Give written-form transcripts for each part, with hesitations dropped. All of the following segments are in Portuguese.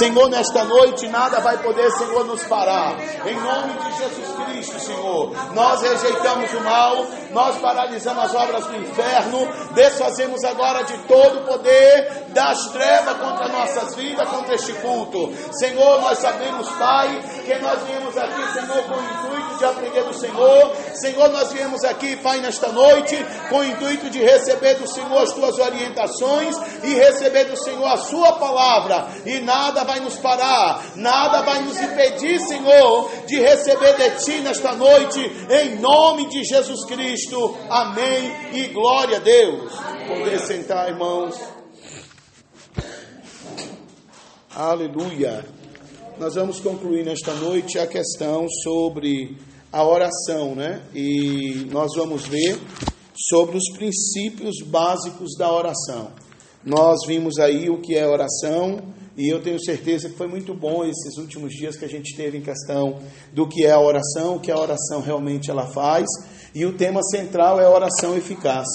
Senhor, nesta noite nada vai poder, Senhor, nos parar. Em nome de Jesus Cristo, Senhor, nós rejeitamos o mal, nós paralisamos as obras do inferno, desfazemos agora de todo o poder das trevas contra nossas vidas, contra este culto. Senhor, nós sabemos, Pai, que nós viemos aqui, Senhor, com o intuito de aprender do Senhor. Senhor, nós viemos aqui, Pai, nesta noite, com o intuito de receber do Senhor as tuas orientações e receber do Senhor a sua palavra. E nada vai nos parar, nada vai nos impedir, Senhor, de receber de Ti nesta noite, em nome de Jesus Cristo. Amém e glória a Deus. Poder sentar, irmãos. Aleluia. Nós vamos concluir nesta noite a questão sobre a oração, né? E nós vamos ver sobre os princípios básicos da oração. Nós vimos aí o que é oração, e eu tenho certeza que foi muito bom esses últimos dias que a gente teve em questão do que é a oração, o que a oração realmente ela faz, e o tema central é a oração eficaz.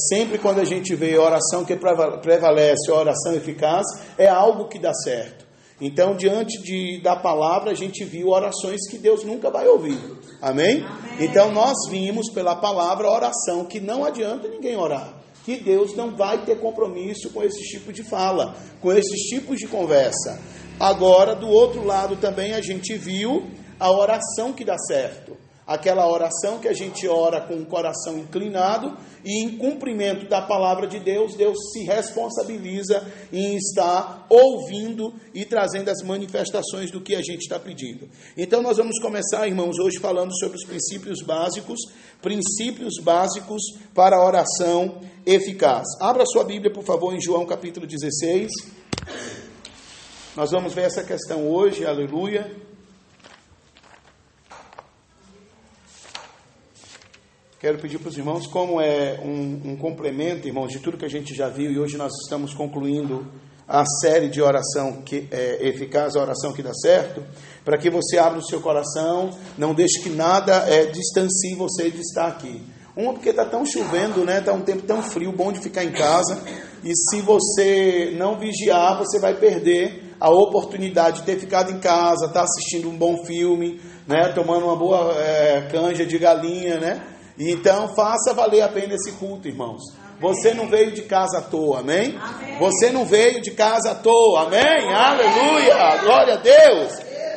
Sempre quando a gente vê a oração que prevalece, a oração eficaz, é algo que dá certo. Então, diante da palavra, a gente viu orações que Deus nunca vai ouvir. Amém? Então, nós vimos pela palavra a oração que não adianta ninguém orar. Que Deus não vai ter compromisso com esse tipo de fala, com esses tipos de conversa. Agora, do outro lado também, a gente viu a oração que dá certo. Aquela oração que a gente ora com o coração inclinado e em cumprimento da palavra de Deus, Deus se responsabiliza em estar ouvindo e trazendo as manifestações do que a gente está pedindo. Então nós vamos começar, irmãos, hoje falando sobre os princípios básicos para a oração eficaz. Abra sua Bíblia, por favor, em João capítulo 16. Nós vamos ver essa questão hoje, aleluia. Quero pedir para os irmãos, como é um complemento, irmãos, de tudo que a gente já viu, e hoje nós estamos concluindo a série de oração que é eficaz, a oração que dá certo, para que você abra o seu coração, não deixe que nada distancie você de estar aqui. Porque está tão chovendo, né? Está um tempo tão frio, bom de ficar em casa, e se você não vigiar, você vai perder a oportunidade de ter ficado em casa, estar assistindo um bom filme, né? Tomando uma boa canja de galinha, né? Então, faça valer a pena esse culto, irmãos. Você não veio de casa à toa, amém? Você não veio de casa à toa, amém? Aleluia, glória a Deus.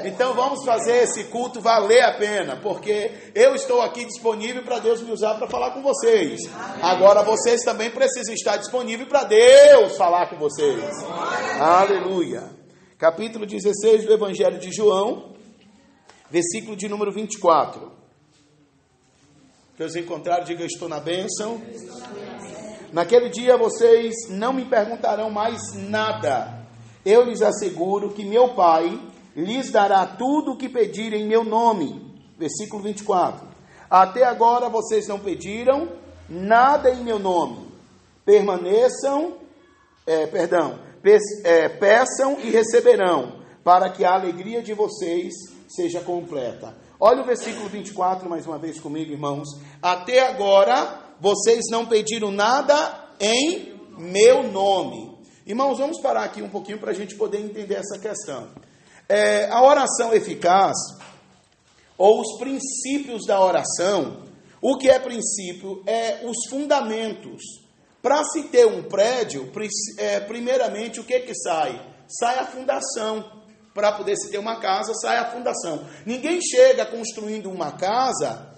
Então, vamos fazer esse culto valer a pena, porque eu estou aqui disponível para Deus me usar para falar com vocês. Agora, vocês também precisam estar disponíveis para Deus falar com vocês. Aleluia. Capítulo 16 do Evangelho de João, versículo de número 24. Deus encontraram, diga: estou na bênção. Naquele dia vocês não me perguntarão mais nada. Eu lhes asseguro que meu Pai lhes dará tudo o que pedirem em meu nome. Versículo 24. Até agora vocês não pediram nada em meu nome. Peçam e receberão, para que a alegria de vocês seja completa. Olha o versículo 24 mais uma vez comigo, irmãos. Até agora, vocês não pediram nada em meu nome. Irmãos, vamos parar aqui um pouquinho para a gente poder entender essa questão. A oração eficaz, ou os princípios da oração, o que é princípio? É os fundamentos. Para se ter um prédio, primeiramente, o que sai? Sai a fundação. Para poder se ter uma casa, sai a fundação. Ninguém chega construindo uma casa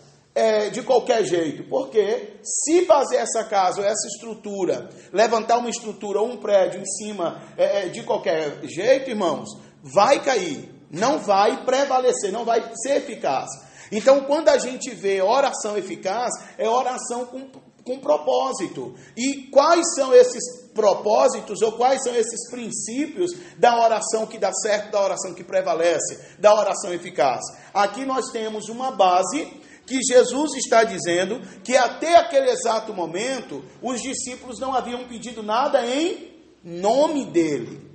de qualquer jeito, porque se fazer essa casa ou essa estrutura, levantar uma estrutura ou um prédio em cima de qualquer jeito, irmãos, vai cair, não vai prevalecer, não vai ser eficaz. Então, quando a gente vê oração eficaz, é oração com propósito. E quais são esses propósitos, ou quais são esses princípios da oração que dá certo, da oração que prevalece, da oração eficaz? Aqui nós temos uma base que Jesus está dizendo que até aquele exato momento, os discípulos não haviam pedido nada em nome dele.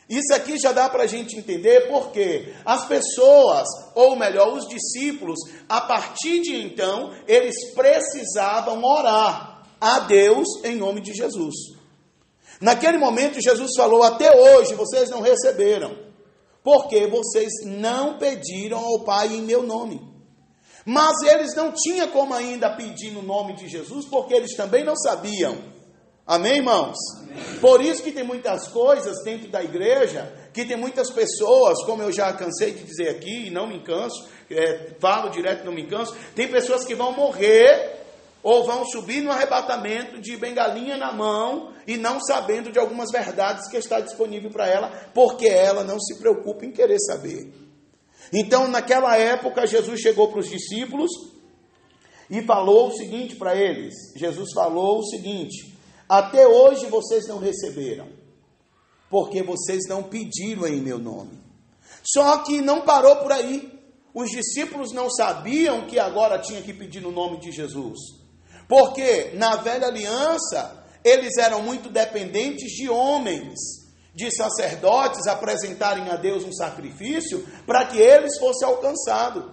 Isso aqui já dá para a gente entender porque as pessoas, ou melhor, os discípulos, a partir de então, eles precisavam orar a Deus em nome de Jesus. Naquele momento Jesus falou: até hoje vocês não receberam, porque vocês não pediram ao Pai em meu nome. Mas eles não tinham como ainda pedir no nome de Jesus, porque eles também não sabiam. Amém, irmãos? Amém. Por isso que tem muitas coisas dentro da igreja, que tem muitas pessoas, como eu já cansei de dizer aqui, e não me canso, falo direto, não me canso, tem pessoas que vão morrer, ou vão subir no arrebatamento de bengalinha na mão, e não sabendo de algumas verdades que está disponível para ela, porque ela não se preocupa em querer saber. Então, naquela época, Jesus chegou para os discípulos e falou o seguinte para eles. Jesus falou o seguinte: até hoje vocês não receberam, porque vocês não pediram em meu nome. Só que não parou por aí. Os discípulos não sabiam que agora tinha que pedir no nome de Jesus. Porque na velha aliança, eles eram muito dependentes de homens, de sacerdotes apresentarem a Deus um sacrifício para que eles fossem alcançados.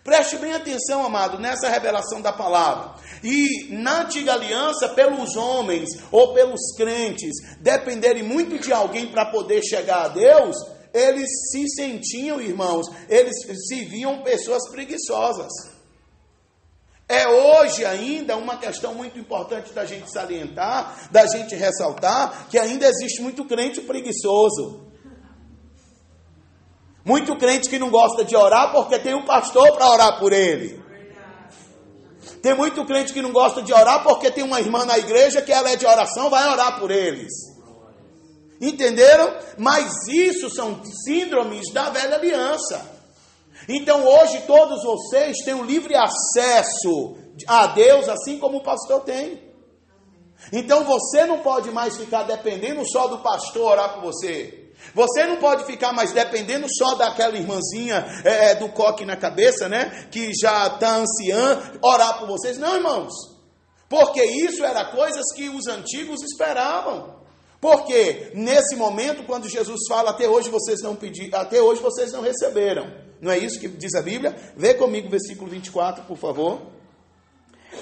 Preste bem atenção, amado, nessa revelação da palavra. E na antiga aliança, pelos homens ou pelos crentes dependerem muito de alguém para poder chegar a Deus, eles se sentiam, irmãos, eles se viam pessoas preguiçosas. É hoje ainda uma questão muito importante da gente salientar, da gente ressaltar, que ainda existe muito crente preguiçoso. Muito crente que não gosta de orar porque tem um pastor para orar por ele. Tem muito crente que não gosta de orar porque tem uma irmã na igreja que ela é de oração, vai orar por eles. Entenderam? Mas isso são síndromes da velha aliança. Então hoje todos vocês têm um livre acesso a Deus, assim como o pastor tem. Então você não pode mais ficar dependendo só do pastor orar por você. Você não pode ficar mais dependendo só daquela irmãzinha do coque na cabeça, né? Que já está anciã, orar por vocês. Não, irmãos. Porque isso era coisas que os antigos esperavam. Porque nesse momento, quando Jesus fala, até hoje vocês não pediram, até hoje vocês não receberam. Não é isso que diz a Bíblia? Vê comigo o versículo 24, por favor.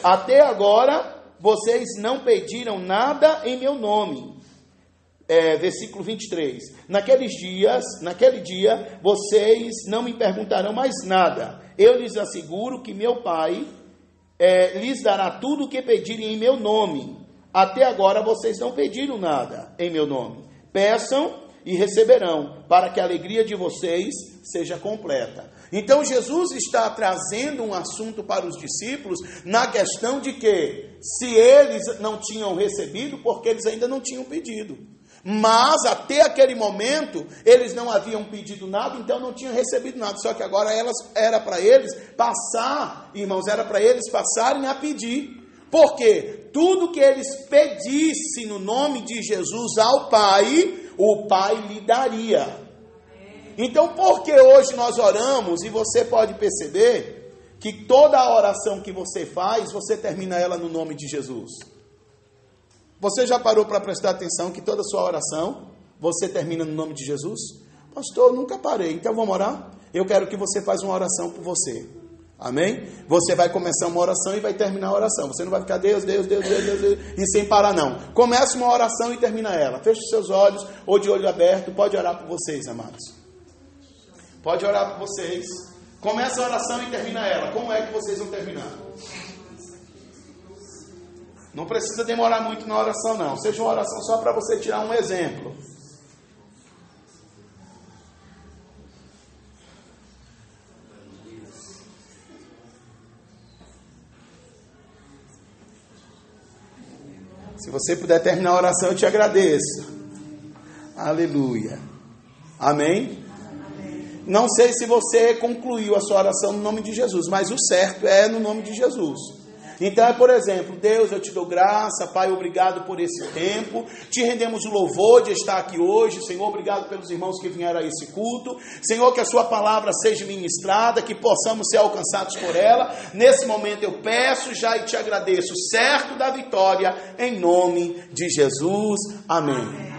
Até agora vocês não pediram nada em meu nome. Versículo 23. Naquele dia, vocês não me perguntarão mais nada. Eu lhes asseguro que meu Pai lhes dará tudo o que pedirem em meu nome. Até agora vocês não pediram nada em meu nome. Peçam e receberão, para que a alegria de vocês seja completa. Então Jesus está trazendo um assunto para os discípulos na questão de que se eles não tinham recebido, porque eles ainda não tinham pedido. Mas até aquele momento eles não haviam pedido nada, então não tinham recebido nada. Só que agora era para eles passar, irmãos, era para eles passarem a pedir. Porque tudo que eles pedissem no nome de Jesus ao Pai, o Pai lhe daria. Então, por que hoje nós oramos, e você pode perceber que toda a oração que você faz, você termina ela no nome de Jesus? Você já parou para prestar atenção que toda a sua oração, você termina no nome de Jesus? Pastor, eu nunca parei, então vamos orar? Eu quero que você faça uma oração por você. Amém? Você vai começar uma oração e vai terminar a oração. Você não vai ficar Deus, Deus, Deus, Deus, Deus, Deus e sem parar não. Comece uma oração e termina ela. Feche os seus olhos ou de olho aberto. Pode orar por vocês, amados. Pode orar por vocês. Começa a oração e termina ela. Como é que vocês vão terminar? Não precisa demorar muito na oração não. Seja uma oração só para você tirar um exemplo. Se você puder terminar a oração, eu te agradeço. Aleluia. Amém? Não sei se você concluiu a sua oração no nome de Jesus, mas o certo é no nome de Jesus. Então, por exemplo, Deus, eu te dou graça, Pai, obrigado por esse tempo, te rendemos o louvor de estar aqui hoje, Senhor, obrigado pelos irmãos que vieram a esse culto, Senhor, que a sua palavra seja ministrada, que possamos ser alcançados por ela. Nesse momento eu peço já e te agradeço, certo da vitória, em nome de Jesus, amém.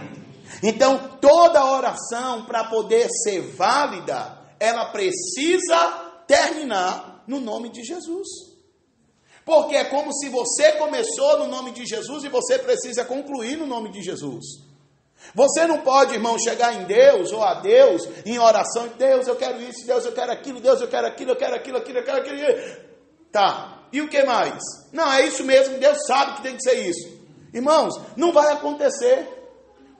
Então, toda oração, para poder ser válida, ela precisa terminar no nome de Jesus. Porque é como se você começou no nome de Jesus e você precisa concluir no nome de Jesus. Você não pode, irmão, chegar em Deus ou a Deus em oração. Deus, eu quero isso, Deus, eu quero aquilo, Deus, eu quero aquilo, eu quero aquilo, eu quero aquilo. Tá, e o que mais? Não, é isso mesmo, Deus sabe que tem que ser isso. Irmãos, não vai acontecer.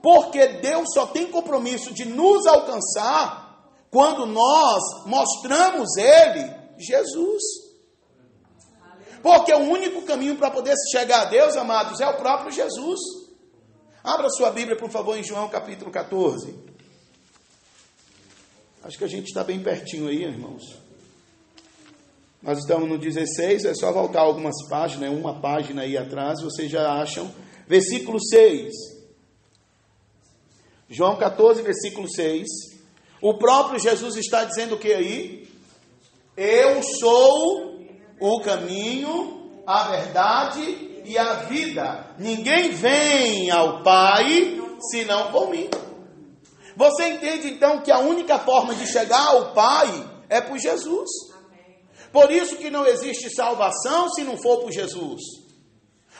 Porque Deus só tem compromisso de nos alcançar quando nós mostramos Ele, Jesus. Porque o único caminho para poder chegar a Deus, amados, é o próprio Jesus. Abra sua Bíblia, por favor, em João capítulo 14. Acho que a gente está bem pertinho aí, irmãos. Nós estamos no 16, é só voltar algumas páginas, uma página aí atrás, vocês já acham. Versículo 6. João 14, versículo 6. O próprio Jesus está dizendo o que aí? Eu sou o caminho, a verdade e a vida. Ninguém vem ao Pai senão por mim. Você entende então que a única forma de chegar ao Pai é por Jesus. Por isso que não existe salvação se não for por Jesus.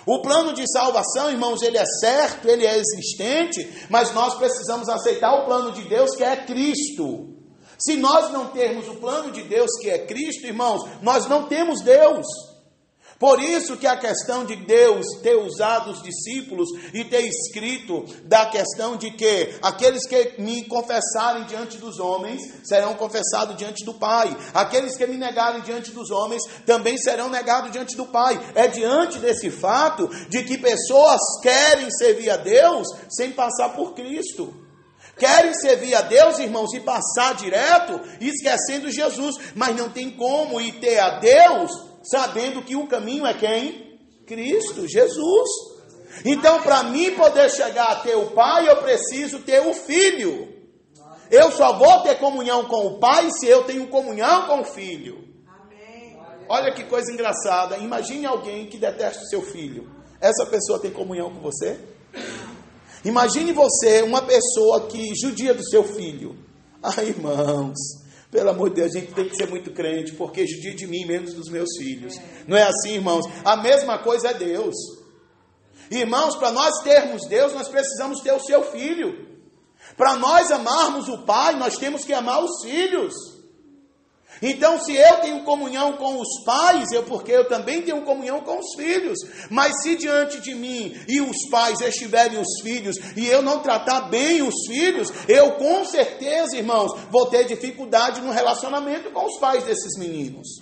O plano de salvação, irmãos, ele é certo, ele é existente, mas nós precisamos aceitar o plano de Deus que é Cristo. Se nós não termos o plano de Deus que é Cristo, irmãos, nós não temos Deus. Por isso que a questão de Deus ter usado os discípulos e ter escrito da questão de que aqueles que me confessarem diante dos homens serão confessados diante do Pai. Aqueles que me negarem diante dos homens também serão negados diante do Pai. É diante desse fato de que pessoas querem servir a Deus sem passar por Cristo. Querem servir a Deus, irmãos, e passar direto, esquecendo Jesus. Mas não tem como ir ter a Deus sabendo que o caminho é quem? Cristo, Jesus. Então, para mim poder chegar a ter o Pai, eu preciso ter o Filho. Eu só vou ter comunhão com o Pai se eu tenho comunhão com o Filho. Olha que coisa engraçada. Imagine alguém que detesta o seu filho. Essa pessoa tem comunhão com você? Imagine você, uma pessoa que judia do seu filho. Ai, irmãos, pelo amor de Deus, a gente tem que ser muito crente, porque judia de mim menos dos meus filhos. Não é assim, irmãos? A mesma coisa é Deus. Irmãos, para nós termos Deus, nós precisamos ter o seu filho. Para nós amarmos o Pai, nós temos que amar os filhos. Então, se eu tenho comunhão com os pais, porque eu também tenho comunhão com os filhos. Mas se diante de mim e os pais estiverem os filhos, e eu não tratar bem os filhos, eu com certeza, irmãos, vou ter dificuldade no relacionamento com os pais desses meninos.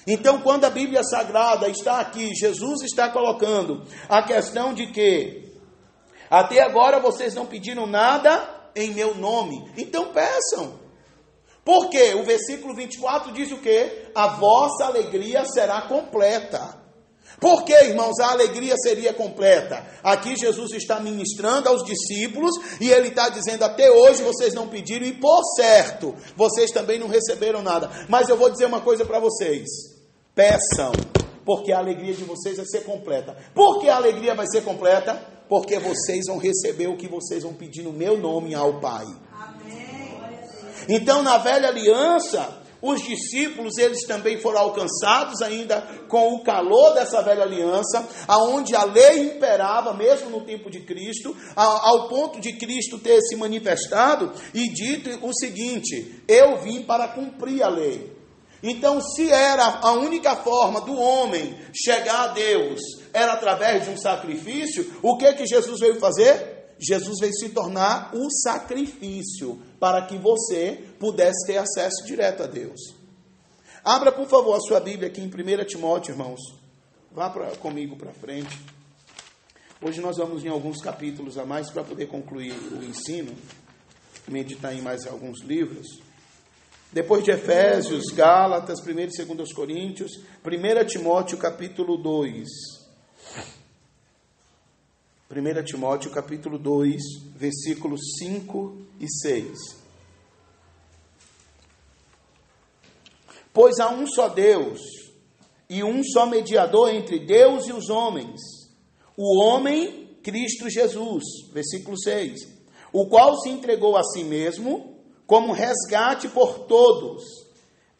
Então, quando a Bíblia Sagrada está aqui, Jesus está colocando a questão de que até agora vocês não pediram nada em meu nome. Então peçam. Porque o versículo 24 diz o quê? A vossa alegria será completa. Por que, irmãos, a alegria seria completa? Aqui Jesus está ministrando aos discípulos e ele está dizendo, até hoje vocês não pediram e por certo, vocês também não receberam nada. Mas eu vou dizer uma coisa para vocês. Peçam, porque a alegria de vocês vai ser completa. Por que a alegria vai ser completa? Porque vocês vão receber o que vocês vão pedir no meu nome ao Pai. Então, na velha aliança, os discípulos, eles também foram alcançados ainda com o calor dessa velha aliança, aonde a lei imperava, mesmo no tempo de Cristo, ao ponto de Cristo ter se manifestado e dito o seguinte, eu vim para cumprir a lei. Então, se era a única forma do homem chegar a Deus, era através de um sacrifício, o que Jesus veio fazer? Jesus veio se tornar o sacrifício para que você pudesse ter acesso direto a Deus. Abra, por favor, a sua Bíblia aqui em 1 Timóteo, irmãos. Vá comigo para frente. Hoje nós vamos em alguns capítulos a mais para poder concluir o ensino, meditar em mais alguns livros. Depois de Efésios, Gálatas, 1 e 2 Coríntios, 1 Timóteo, capítulo 2. 1 Timóteo capítulo 2, versículos 5 e 6. Pois há um só Deus, e um só mediador entre Deus e os homens, o homem Cristo Jesus, versículo 6, o qual se entregou a si mesmo como resgate por todos.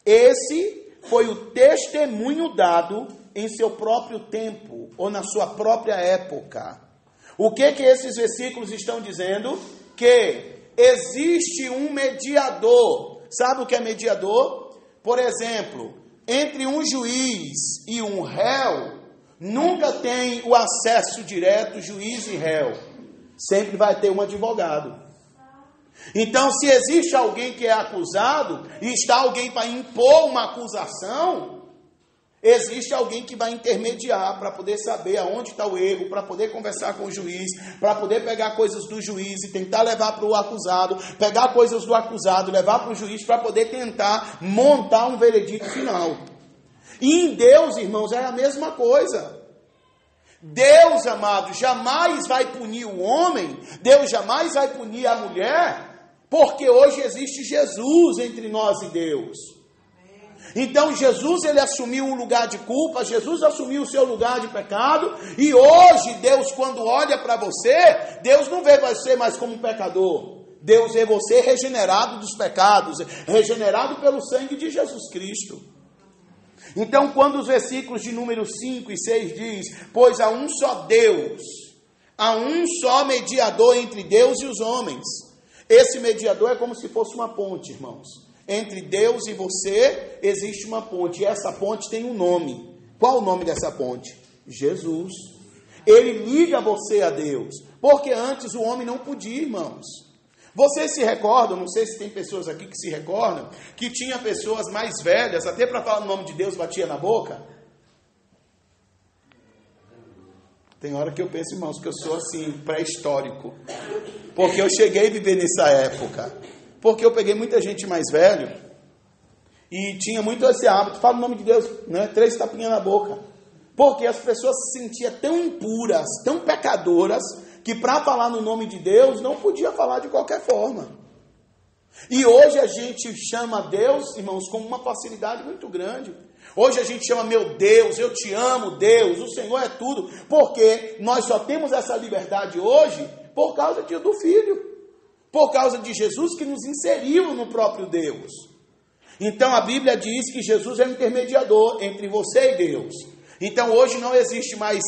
Esse foi o testemunho dado em seu próprio tempo, ou na sua própria época. O que esses versículos estão dizendo? Que existe um mediador. Sabe o que é mediador? Por exemplo, entre um juiz e um réu, nunca tem o acesso direto juiz e réu. Sempre vai ter um advogado. Então, se existe alguém que é acusado, e está alguém para impor uma acusação, existe alguém que vai intermediar para poder saber aonde está o erro, para poder conversar com o juiz, para poder pegar coisas do juiz e tentar levar para o acusado, pegar coisas do acusado, levar para o juiz, para poder tentar montar um veredito final. E em Deus, irmãos, é a mesma coisa. Deus, amado, jamais vai punir o homem, Deus jamais vai punir a mulher, porque hoje existe Jesus entre nós e Deus. Então Jesus, ele assumiu um lugar de culpa, Jesus assumiu o seu lugar de pecado, e hoje Deus, quando olha para você, Deus não vê você mais como um pecador, Deus vê você regenerado dos pecados, regenerado pelo sangue de Jesus Cristo. Então, quando os versículos de número 5 e 6 diz: pois há um só Deus, há um só mediador entre Deus e os homens. Esse mediador é como se fosse uma ponte, irmãos. Entre Deus e você existe uma ponte, e essa ponte tem um nome. Qual o nome dessa ponte? Jesus. Ele liga você a Deus, porque antes o homem não podia, irmãos. Vocês se recordam, não sei se tem pessoas aqui que se recordam, que tinha pessoas mais velhas, até para falar o nome de Deus batia na boca? Tem hora que eu penso, irmãos, que eu sou assim, pré-histórico, porque eu cheguei a viver nessa época, porque eu peguei muita gente mais velho, e tinha muito esse hábito, fala o nome de Deus, né? 3 tapinhas na boca, porque as pessoas se sentiam tão impuras, tão pecadoras, que para falar no nome de Deus, não podia falar de qualquer forma. E hoje a gente chama Deus, irmãos, com uma facilidade muito grande. Hoje a gente chama, meu Deus, eu te amo, Deus, o Senhor é tudo, porque nós só temos essa liberdade hoje por causa do Filho, por causa de Jesus que nos inseriu no próprio Deus. Então a Bíblia diz que Jesus é o intermediador entre você e Deus. Então hoje não existe mais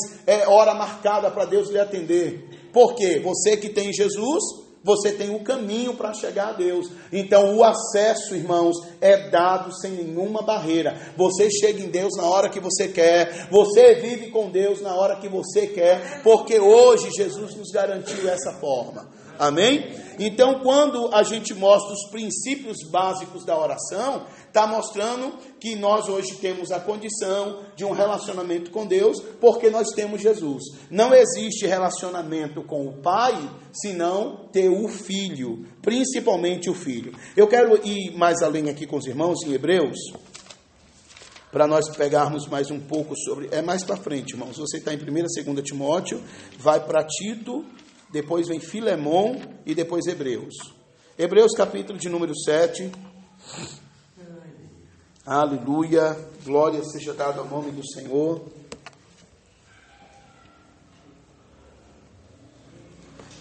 hora marcada para Deus lhe atender, porque você que tem Jesus, você tem o caminho para chegar a Deus. Então o acesso, irmãos, é dado sem nenhuma barreira. Você chega em Deus na hora que você quer, você vive com Deus na hora que você quer, porque hoje Jesus nos garantiu essa forma. Amém? Então, quando a gente mostra os princípios básicos da oração, está mostrando que nós hoje temos a condição de um relacionamento com Deus, porque nós temos Jesus. Não existe relacionamento com o Pai, senão ter o Filho, principalmente o Filho. Eu quero ir mais além aqui com os irmãos em Hebreus, para nós pegarmos mais um pouco sobre... É mais para frente, irmãos. Você está em 1ª e 2ª Timóteo, vai para Tito, depois vem Filemon e depois Hebreus. Hebreus capítulo de número 7. Aleluia, glória seja dada ao nome do Senhor.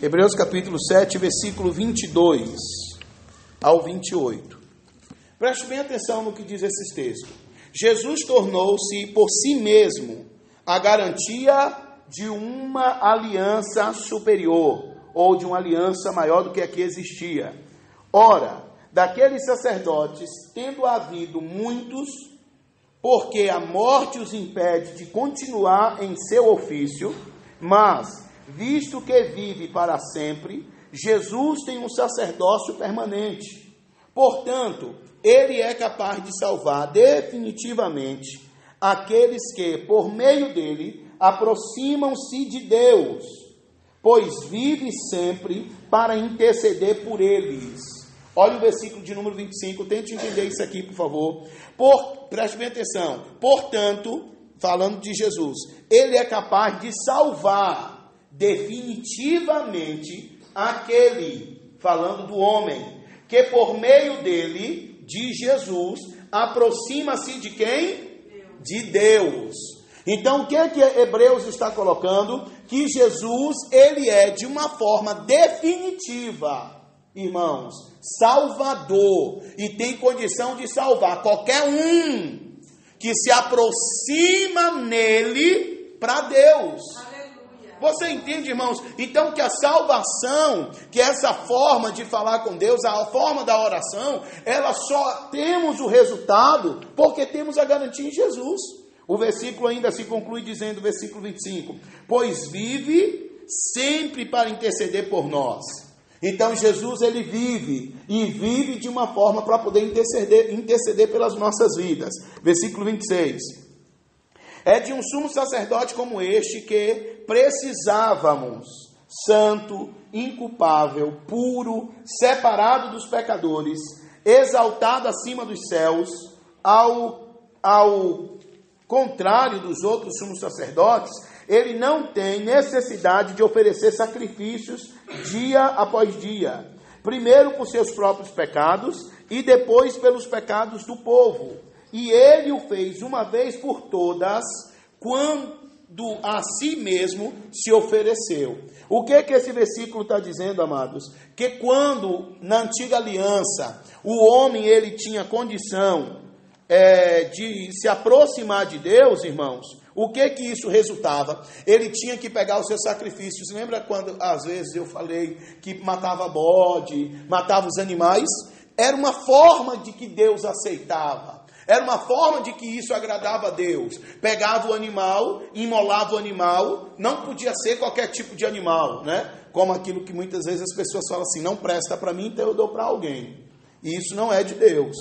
Hebreus capítulo 7, versículo 22 ao 28. Preste bem atenção no que diz esses textos. Jesus tornou-se por si mesmo a garantia de uma aliança superior, ou de uma aliança maior do que a que existia. Ora, daqueles sacerdotes, tendo havido muitos, porque a morte os impede de continuar em seu ofício, mas, visto que vive para sempre, Jesus tem um sacerdócio permanente. Portanto, ele é capaz de salvar definitivamente aqueles que, por meio dele, aproximam-se de Deus, pois vive sempre para interceder por eles. Olha o versículo de número 25, tente entender isso aqui, por favor. Preste bem atenção. Portanto, falando de Jesus, ele é capaz de salvar definitivamente aquele, falando do homem, que por meio dele, de Jesus, aproxima-se de quem? De Deus. Então, o que Hebreus está colocando? Que Jesus, ele é de uma forma definitiva, irmãos, salvador, e tem condição de salvar qualquer um que se aproxima nele para Deus. Aleluia. Você entende, irmãos? Então que a salvação, que essa forma de falar com Deus, a forma da oração, ela só temos o resultado porque temos a garantia em Jesus. O versículo ainda se conclui dizendo, versículo 25, pois vive sempre para interceder por nós. Então Jesus, ele vive, e vive de uma forma para poder interceder pelas nossas vidas. Versículo 26. É de um sumo sacerdote como este que precisávamos, santo, inculpável, puro, separado dos pecadores, exaltado acima dos céus, ao contrário dos outros sumos sacerdotes, ele não tem necessidade de oferecer sacrifícios dia após dia, primeiro por seus próprios pecados e depois pelos pecados do povo. E ele o fez uma vez por todas, quando a si mesmo se ofereceu. O que esse versículo está dizendo, amados? Que quando, na antiga aliança, o homem ele tinha condição de se aproximar de Deus, irmãos, o que isso resultava? Ele tinha que pegar os seus sacrifícios. Lembra quando, às vezes, eu falei que matava bode, matava os animais? Era uma forma de que Deus aceitava. Era uma forma de que isso agradava a Deus. Pegava o animal, imolava o animal, não podia ser qualquer tipo de animal, né? Como aquilo que muitas vezes as pessoas falam assim, não presta para mim, então eu dou para alguém. E isso não é de Deus.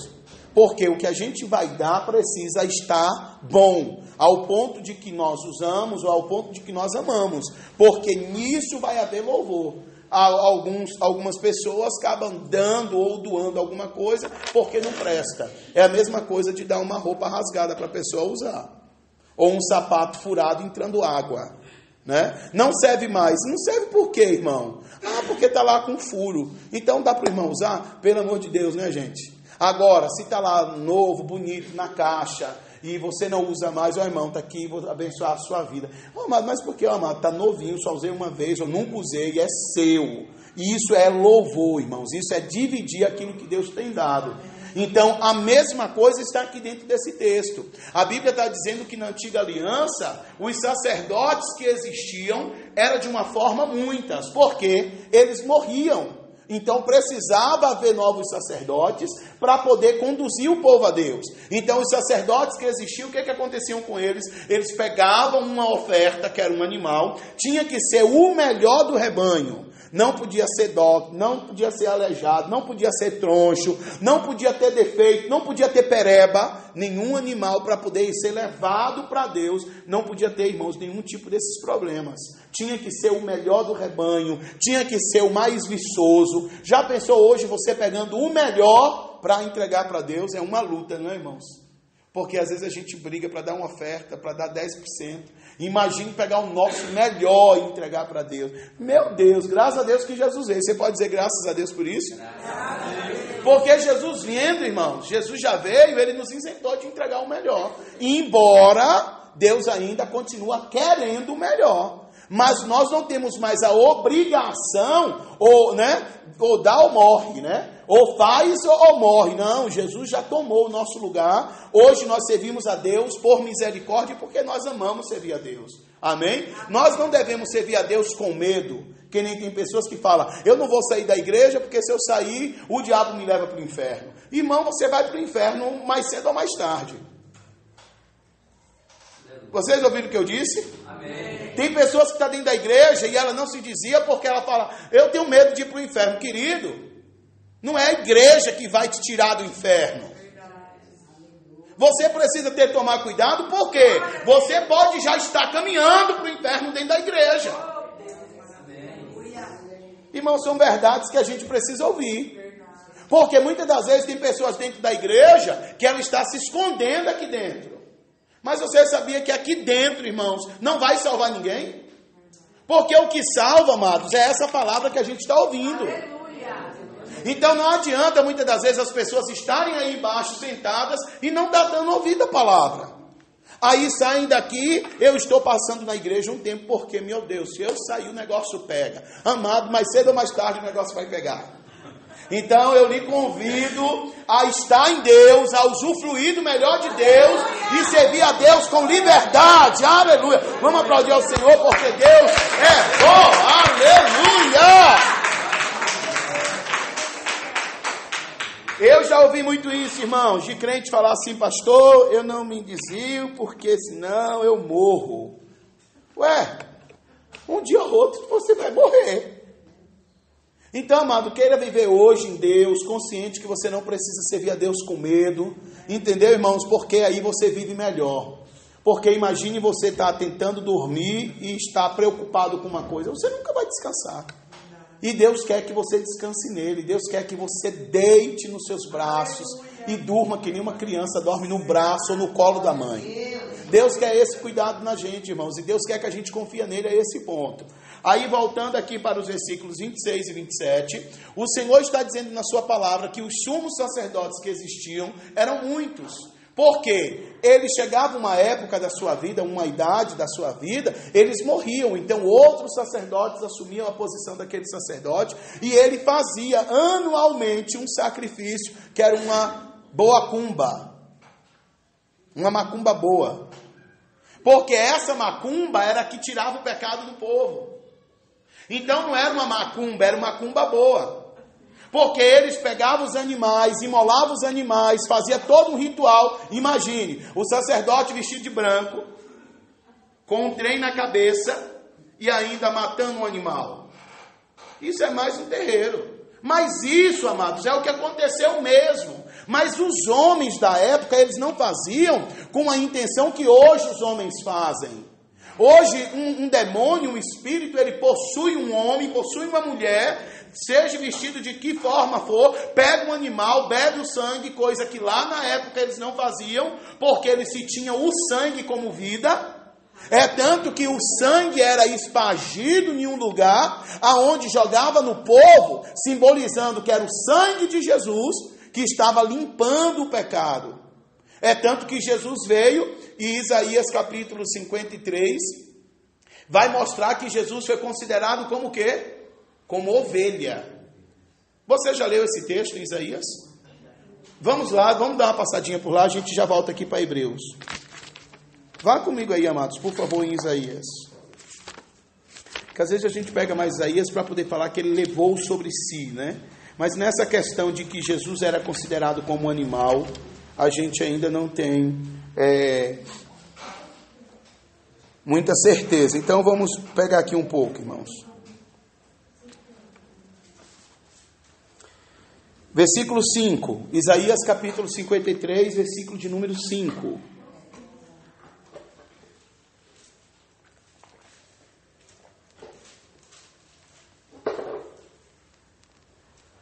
Porque o que a gente vai dar precisa estar bom, ao ponto de que nós usamos ou ao ponto de que nós amamos. Porque nisso vai haver louvor. Algumas pessoas acabam dando ou doando alguma coisa porque não presta. É a mesma coisa de dar uma roupa rasgada para a pessoa usar. Ou um sapato furado entrando água. Né? Não serve mais. Não serve por quê, irmão? Porque está lá com furo. Então dá para o irmão usar? Pelo amor de Deus, né, gente? Agora, se está lá novo, bonito, na caixa, e você não usa mais, irmão, está aqui, vou abençoar a sua vida. Amado, mas por que, amado? Está novinho, só usei uma vez, eu nunca usei, é seu. E isso é louvor, irmãos, isso é dividir aquilo que Deus tem dado. Então, a mesma coisa está aqui dentro desse texto. A Bíblia está dizendo que na antiga aliança, os sacerdotes que existiam, era de uma forma muitas, porque eles morriam. Então precisava haver novos sacerdotes para poder conduzir o povo a Deus. Então os sacerdotes que existiam, o que aconteciam com eles? Eles pegavam uma oferta, que era um animal, tinha que ser o melhor do rebanho. Não podia ser dó, não podia ser aleijado, não podia ser troncho, não podia ter defeito, não podia ter pereba, nenhum animal para poder ser levado para Deus, não podia ter, irmãos, nenhum tipo desses problemas. Tinha que ser o melhor do rebanho, tinha que ser o mais viçoso. Já pensou hoje você pegando o melhor para entregar para Deus? É uma luta, não é, irmãos? Porque às vezes a gente briga para dar uma oferta, para dar 10%. Imagine pegar o nosso melhor e entregar para Deus. Meu Deus, graças a Deus que Jesus veio. Você pode dizer graças a Deus por isso? Porque Jesus vindo, irmãos, Jesus já veio, ele nos isentou de entregar o melhor. Embora Deus ainda continua querendo o melhor. Mas nós não temos mais a obrigação, ou dá ou morre, né? Ou faz ou morre. Não, Jesus já tomou o nosso lugar. Hoje nós servimos a Deus por misericórdia, porque nós amamos servir a Deus. Amém? Nós não devemos servir a Deus com medo. Que nem tem pessoas que falam, eu não vou sair da igreja, porque se eu sair, o diabo me leva para o inferno. Irmão, você vai para o inferno mais cedo ou mais tarde. Vocês ouviram o que eu disse? Amém. Tem pessoas que estão dentro da igreja e ela não se dizia porque ela fala, eu tenho medo de ir para o inferno. Querido, não é a igreja que vai te tirar do inferno. Você precisa tomar cuidado porque você pode já estar caminhando para o inferno dentro da igreja. Irmãos, são verdades que a gente precisa ouvir. Porque muitas das vezes tem pessoas dentro da igreja que ela está se escondendo aqui dentro. Mas você sabia que aqui dentro, irmãos, não vai salvar ninguém? Porque o que salva, amados, é essa palavra que a gente está ouvindo. Então não adianta muitas das vezes as pessoas estarem aí embaixo sentadas e não estar dando ouvido à palavra. Aí saem daqui, eu estou passando na igreja um tempo, porque, meu Deus, se eu sair o negócio pega. Amado, mais cedo ou mais tarde o negócio vai pegar. Então eu lhe convido a estar em Deus, a usufruir do melhor de Deus e servir a Deus com liberdade. Aleluia. Vamos aplaudir ao Senhor porque Deus é bom. Aleluia. Eu já ouvi muito isso, irmãos, de crente falar assim: pastor, eu não me desvio porque senão eu morro. Ué, um dia ou outro você vai morrer. Então, amado, queira viver hoje em Deus, consciente que você não precisa servir a Deus com medo. Entendeu, irmãos? Porque aí você vive melhor. Porque imagine você estar tentando dormir e estar preocupado com uma coisa. Você nunca vai descansar. E Deus quer que você descanse nele. Deus quer que você deite nos seus braços e durma que nem uma criança dorme no braço ou no colo da mãe. Deus quer esse cuidado na gente, irmãos. E Deus quer que a gente confie nele a esse ponto. Aí, voltando aqui para os versículos 26 e 27, o Senhor está dizendo na sua palavra que os sumos sacerdotes que existiam eram muitos. Porque eles chegavam uma época da sua vida, uma idade da sua vida, eles morriam. Então outros sacerdotes assumiam a posição daquele sacerdote e ele fazia anualmente um sacrifício que era uma boa cumba. Uma macumba boa. Porque essa macumba era a que tirava o pecado do povo. Então não era uma macumba, era uma macumba boa. Porque eles pegavam os animais, imolavam os animais, fazia todo um ritual. Imagine, o sacerdote vestido de branco, com um trem na cabeça e ainda matando um animal. Isso é mais um terreiro. Mas isso, amados, é o que aconteceu mesmo. Mas os homens da época, eles não faziam com a intenção que hoje os homens fazem. Hoje, um demônio, um espírito, ele possui um homem, possui uma mulher, seja vestido de que forma for, pega um animal, bebe o sangue, coisa que lá na época eles não faziam, porque eles se tinham o sangue como vida. É tanto que o sangue era espargido em um lugar, aonde jogava no povo, simbolizando que era o sangue de Jesus, que estava limpando o pecado. É tanto que Jesus veio, e Isaías capítulo 53, vai mostrar que Jesus foi considerado como o quê? Como ovelha. Você já leu esse texto em Isaías? Vamos lá, vamos dar uma passadinha por lá, a gente já volta aqui para Hebreus. Vá comigo aí, amados, por favor, em Isaías. Porque às vezes a gente pega mais Isaías para poder falar que ele levou sobre si, né? Mas nessa questão de que Jesus era considerado como animal, a gente ainda não tem muita certeza. Então vamos pegar aqui um pouco, irmãos. Versículo 5, Isaías capítulo 53, versículo de número 5.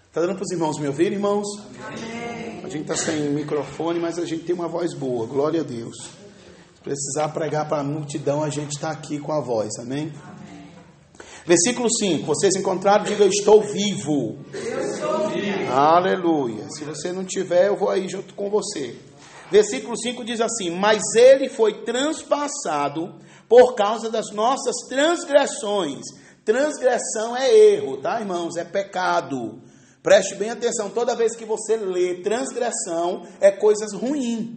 Está dando para os irmãos me ouvir, irmãos? Amém. A gente está sem microfone, mas a gente tem uma voz boa, glória a Deus. Se precisar pregar para a multidão, a gente está aqui com a voz, amém? Versículo 5, vocês encontraram, diga: eu estou vivo. Eu estou vivo. Aleluia. Se você não tiver, eu vou aí junto com você. Versículo 5 diz assim: mas ele foi transpassado por causa das nossas transgressões. Transgressão é erro, tá, irmãos? É pecado. Preste bem atenção, toda vez que você lê transgressão, é coisas ruins,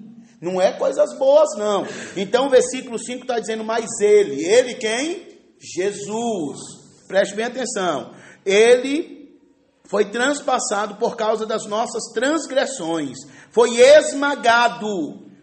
não é coisas boas, não. Então o versículo 5 está dizendo: mas ele quem? Jesus. Preste bem atenção, ele foi transpassado por causa das nossas transgressões, foi esmagado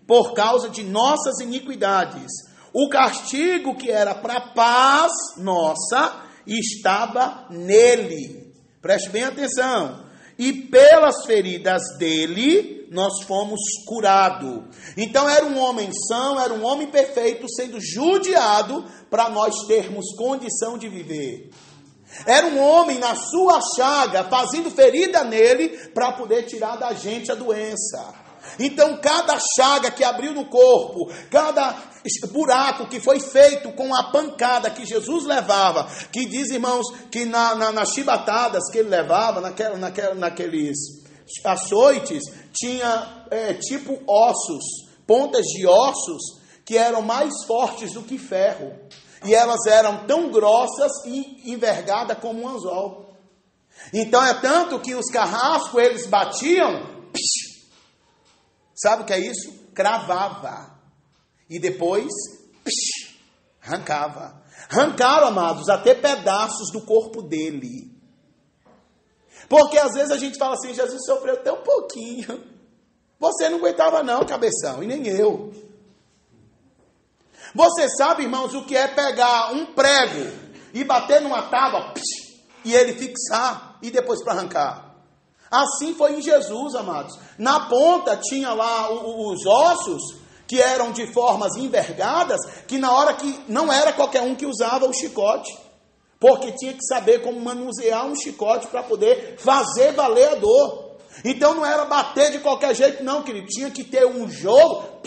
por causa de nossas iniquidades. O castigo que era para a paz nossa estava nele. Preste bem atenção. E pelas feridas dele, nós fomos curados. Então era um homem são, era um homem perfeito, sendo judiado para nós termos condição de viver. Era um homem na sua chaga, fazendo ferida nele, para poder tirar da gente a doença. Então cada chaga que abriu no corpo, cada buraco que foi feito com a pancada que Jesus levava, que diz, irmãos, que nas chibatadas que ele levava, naqueles açoites, tinha tipo ossos, pontas de ossos, que eram mais fortes do que ferro. E elas eram tão grossas e envergadas como um anzol. Então é tanto que os carrascos, eles batiam, sabe o que é isso? Cravava. E depois, arrancava. Arrancaram, amados, até pedaços do corpo dele. Porque às vezes a gente fala assim, Jesus sofreu até um pouquinho. Você não aguentava não, cabeção, e nem eu. Você sabe, irmãos, o que é pegar um prego e bater numa tábua, e ele fixar, e depois para arrancar? Assim foi em Jesus, amados. Na ponta tinha lá os ossos, que eram de formas envergadas, que na hora que não era qualquer um que usava o chicote, porque tinha que saber como manusear um chicote para poder fazer valer a dor. Então não era bater de qualquer jeito não, querido, tinha que ter um jogo,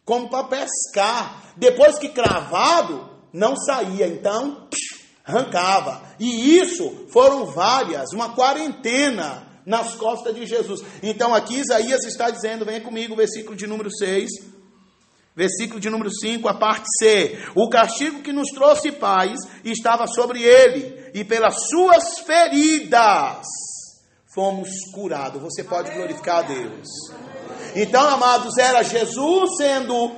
como para pescar. Depois que cravado, não saía, então arrancava. E isso foram várias, uma quarentena nas costas de Jesus. Então aqui Isaías está dizendo, venha comigo, versículo de número 6, versículo de número 5, a parte C. O castigo que nos trouxe paz estava sobre ele, e pelas suas feridas fomos curados. Você pode glorificar a Deus. Então, amados, era Jesus sendo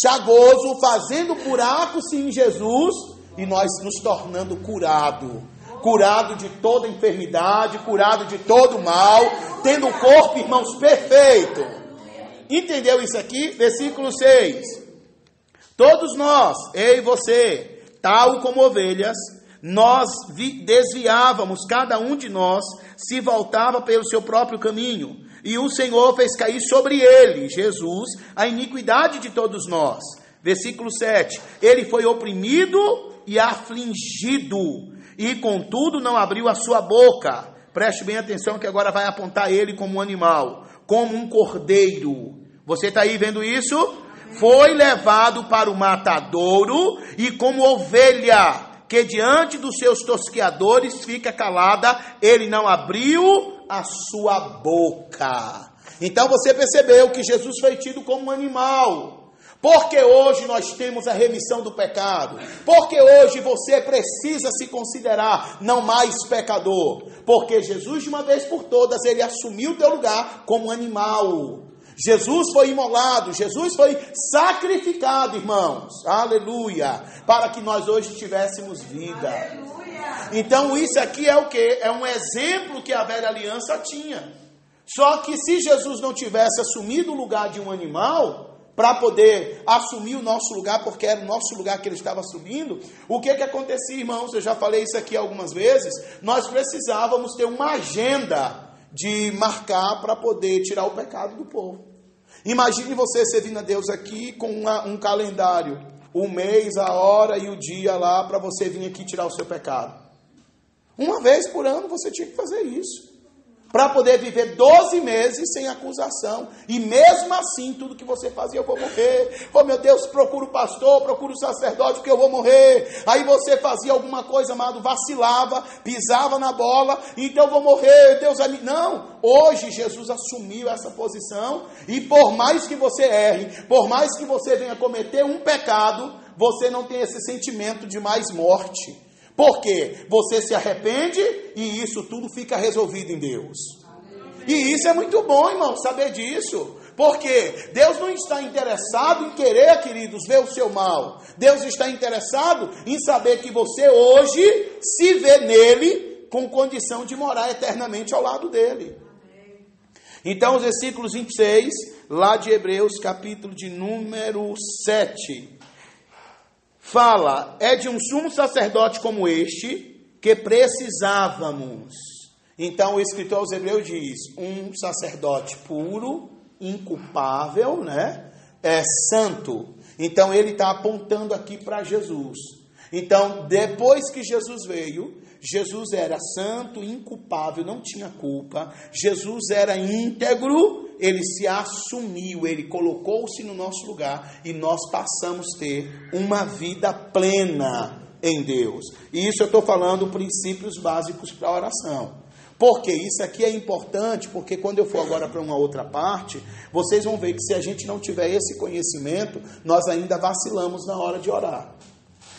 chagoso, fazendo buraco sim em Jesus, e nós nos tornando curado de toda enfermidade, curado de todo mal, tendo o corpo, irmãos, perfeito. Entendeu isso aqui? Versículo 6. Todos nós, eu e você, tal como ovelhas, nós desviávamos, cada um de nós se voltava pelo seu próprio caminho, e o Senhor fez cair sobre ele, Jesus, a iniquidade de todos nós. Versículo 7. Ele foi oprimido e afligido, e contudo não abriu a sua boca. Preste bem atenção que agora vai apontar ele como um animal, como um cordeiro. Você está aí vendo isso? Foi levado para o matadouro, e como ovelha que diante dos seus tosqueadores fica calada, ele não abriu a sua boca. Então você percebeu que Jesus foi tido como um animal. Porque hoje nós temos a remissão do pecado. Porque hoje você precisa se considerar não mais pecador. Porque Jesus, de uma vez por todas, ele assumiu o teu lugar como animal. Jesus foi imolado, Jesus foi sacrificado, irmãos, aleluia, para que nós hoje tivéssemos vida. Aleluia. Então isso aqui é o quê? É um exemplo que a velha aliança tinha. Só que se Jesus não tivesse assumido o lugar de um animal, para poder assumir o nosso lugar, porque era o nosso lugar que ele estava assumindo, o que acontecia, irmãos? Eu já falei isso aqui algumas vezes, nós precisávamos ter uma agenda de marcar para poder tirar o pecado do povo. Imagine você servindo a Deus aqui com um calendário, o mês, a hora e o dia lá para você vir aqui tirar o seu pecado. Uma vez por ano você tinha que fazer isso, para poder viver 12 meses sem acusação. E mesmo assim, tudo que você fazia, eu vou morrer. Oh meu Deus, procura o pastor, procura o sacerdote, porque eu vou morrer. Aí você fazia alguma coisa, amado, vacilava, pisava na bola, então eu vou morrer, Deus vai me... Não, hoje Jesus assumiu essa posição, e por mais que você erre, por mais que você venha cometer um pecado, você não tem esse sentimento de mais morte. Porque você se arrepende e isso tudo fica resolvido em Deus. E isso é muito bom, irmão, saber disso. Porque Deus não está interessado em querer, queridos, ver o seu mal. Deus está interessado em saber que você hoje se vê nele com condição de morar eternamente ao lado dele. Então, os versículos 26, lá de Hebreus, capítulo de número 7... fala, é de um sumo sacerdote como este que precisávamos. Então o escritor aos Hebreus diz, um sacerdote puro, inculpável, né? Santo. Então ele está apontando aqui para Jesus. Então depois que Jesus veio, Jesus era santo, inculpável, não tinha culpa. Jesus era íntegro, ele se assumiu, ele colocou-se no nosso lugar e nós passamos a ter uma vida plena em Deus. E isso eu estou falando princípios básicos para a oração. Porque isso aqui é importante, porque quando eu for agora para uma outra parte, vocês vão ver que se a gente não tiver esse conhecimento, nós ainda vacilamos na hora de orar.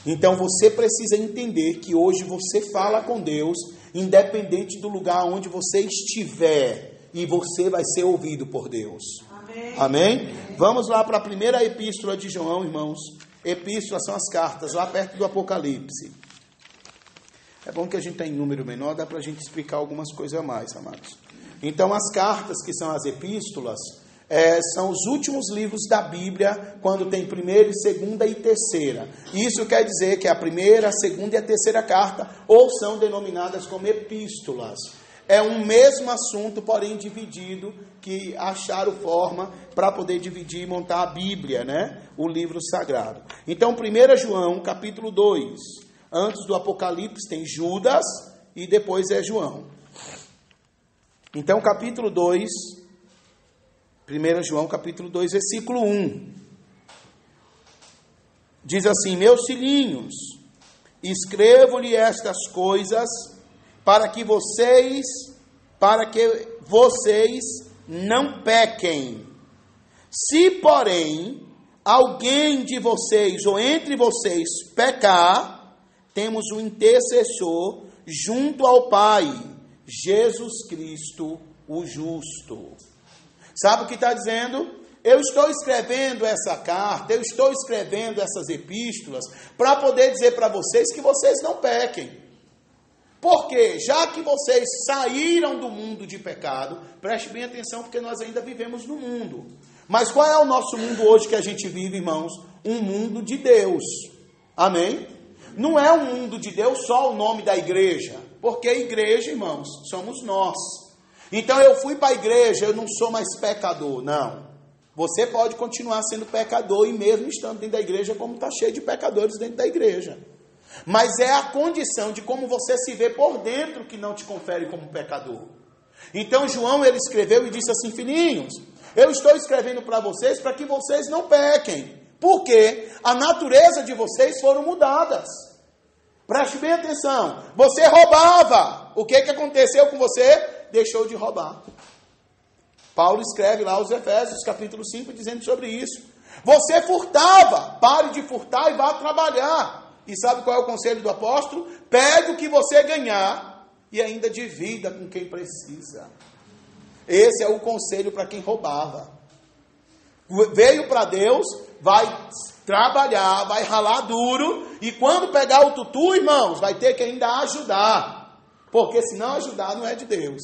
Então você precisa entender que hoje você fala com Deus, independente do lugar onde você estiver, e você vai ser ouvido por Deus. Amém? Amém? Vamos lá para a primeira epístola de João, irmãos. Epístolas são as cartas, lá perto do Apocalipse. É bom que a gente está em número menor, dá para a gente explicar algumas coisas a mais, amados. Então, as cartas, que são as epístolas, são os últimos livros da Bíblia, quando tem primeira, segunda e terceira. Isso quer dizer que a primeira, a segunda e a terceira carta, ou são denominadas como epístolas. É um mesmo assunto, porém dividido, que acharam forma para poder dividir e montar a Bíblia, né? O livro sagrado. Então, 1 João, capítulo 2. Antes do Apocalipse tem Judas e depois é João. Então, capítulo 2, 1 João, capítulo 2, versículo 1. Diz assim: meus filhinhos, escrevo-lhe estas coisas para que vocês não pequem. Se, porém, alguém de vocês ou entre vocês pecar, temos um intercessor junto ao Pai, Jesus Cristo, o justo. Sabe o que está dizendo? Eu estou escrevendo essa carta, eu estou escrevendo essas epístolas para poder dizer para vocês que vocês não pequem. Porque, já que vocês saíram do mundo de pecado, preste bem atenção, porque nós ainda vivemos no mundo. Mas qual é o nosso mundo hoje que a gente vive, irmãos? Um mundo de Deus. Amém? Não é um mundo de Deus só o nome da igreja. Porque a igreja, irmãos, somos nós. Então eu fui para a igreja, eu não sou mais pecador. Não. Você pode continuar sendo pecador e mesmo estando dentro da igreja, como está cheio de pecadores dentro da igreja. Mas é a condição de como você se vê por dentro que não te confere como pecador. Então João, ele escreveu e disse assim: filhinhos, eu estou escrevendo para vocês para que vocês não pequem. Porque a natureza de vocês foram mudadas. Preste bem atenção. Você roubava. O que aconteceu com você? Deixou de roubar. Paulo escreve lá aos Efésios, capítulo 5, dizendo sobre isso. Você furtava. Pare de furtar e vá trabalhar. E sabe qual é o conselho do apóstolo? Pegue o que você ganhar e ainda divida com quem precisa. Esse é o conselho para quem roubava. Veio para Deus, vai trabalhar, vai ralar duro, e quando pegar o tutu, irmãos, vai ter que ainda ajudar. Porque se não ajudar, não é de Deus.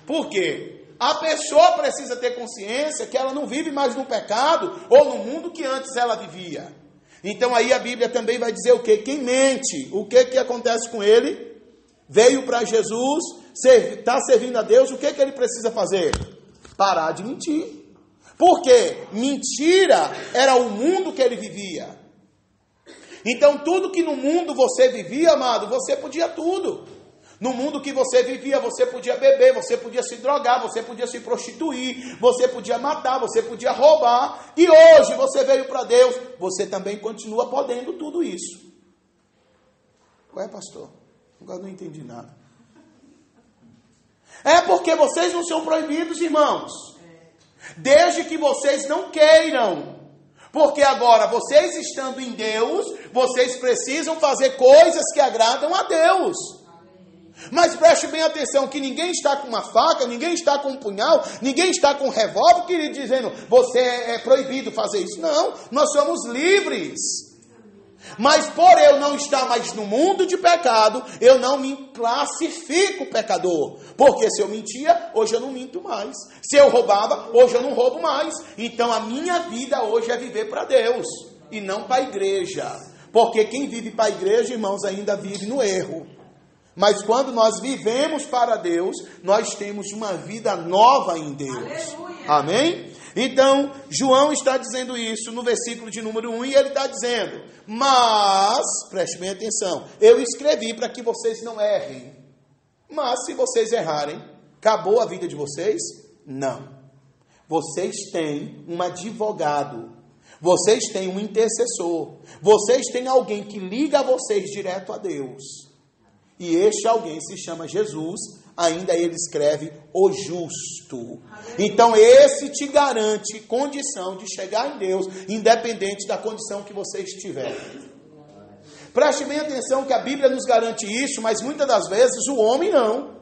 Por quê? A pessoa precisa ter consciência que ela não vive mais no pecado ou no mundo que antes ela vivia. Então aí a Bíblia também vai dizer o quê? Quem mente, o que acontece com ele? Veio para Jesus, está servindo a Deus, o que ele precisa fazer? Parar de mentir. Porque mentira era o mundo que ele vivia. Então tudo que no mundo você vivia, amado, você podia tudo. No mundo que você vivia, você podia beber, você podia se drogar, você podia se prostituir, você podia matar, você podia roubar. E hoje você veio para Deus, você também continua podendo tudo isso. Ué, pastor, agora não entendi nada. É porque vocês não são proibidos, irmãos. Desde que vocês não queiram. Porque agora, vocês estando em Deus, vocês precisam fazer coisas que agradam a Deus. Mas preste bem atenção, que ninguém está com uma faca, ninguém está com um punhal, ninguém está com um revólver, que dizendo, você é proibido fazer isso. Não, nós somos livres. Mas por eu não estar mais no mundo de pecado, eu não me classifico pecador. Porque se eu mentia, hoje eu não minto mais. Se eu roubava, hoje eu não roubo mais. Então a minha vida hoje é viver para Deus e não para a igreja. Porque quem vive para a igreja, irmãos, ainda vive no erro. Mas quando nós vivemos para Deus, nós temos uma vida nova em Deus. Aleluia. Amém? Então, João está dizendo isso no versículo de número 1, e ele está dizendo, mas, preste bem atenção, eu escrevi para que vocês não errem. Mas se vocês errarem, acabou a vida de vocês? Não. Vocês têm um advogado, vocês têm um intercessor, vocês têm alguém que liga a vocês direto a Deus. E este alguém se chama Jesus, ainda ele escreve o justo. Então esse te garante condição de chegar em Deus, independente da condição que você estiver. Preste bem atenção que a Bíblia nos garante isso, mas muitas das vezes o homem não.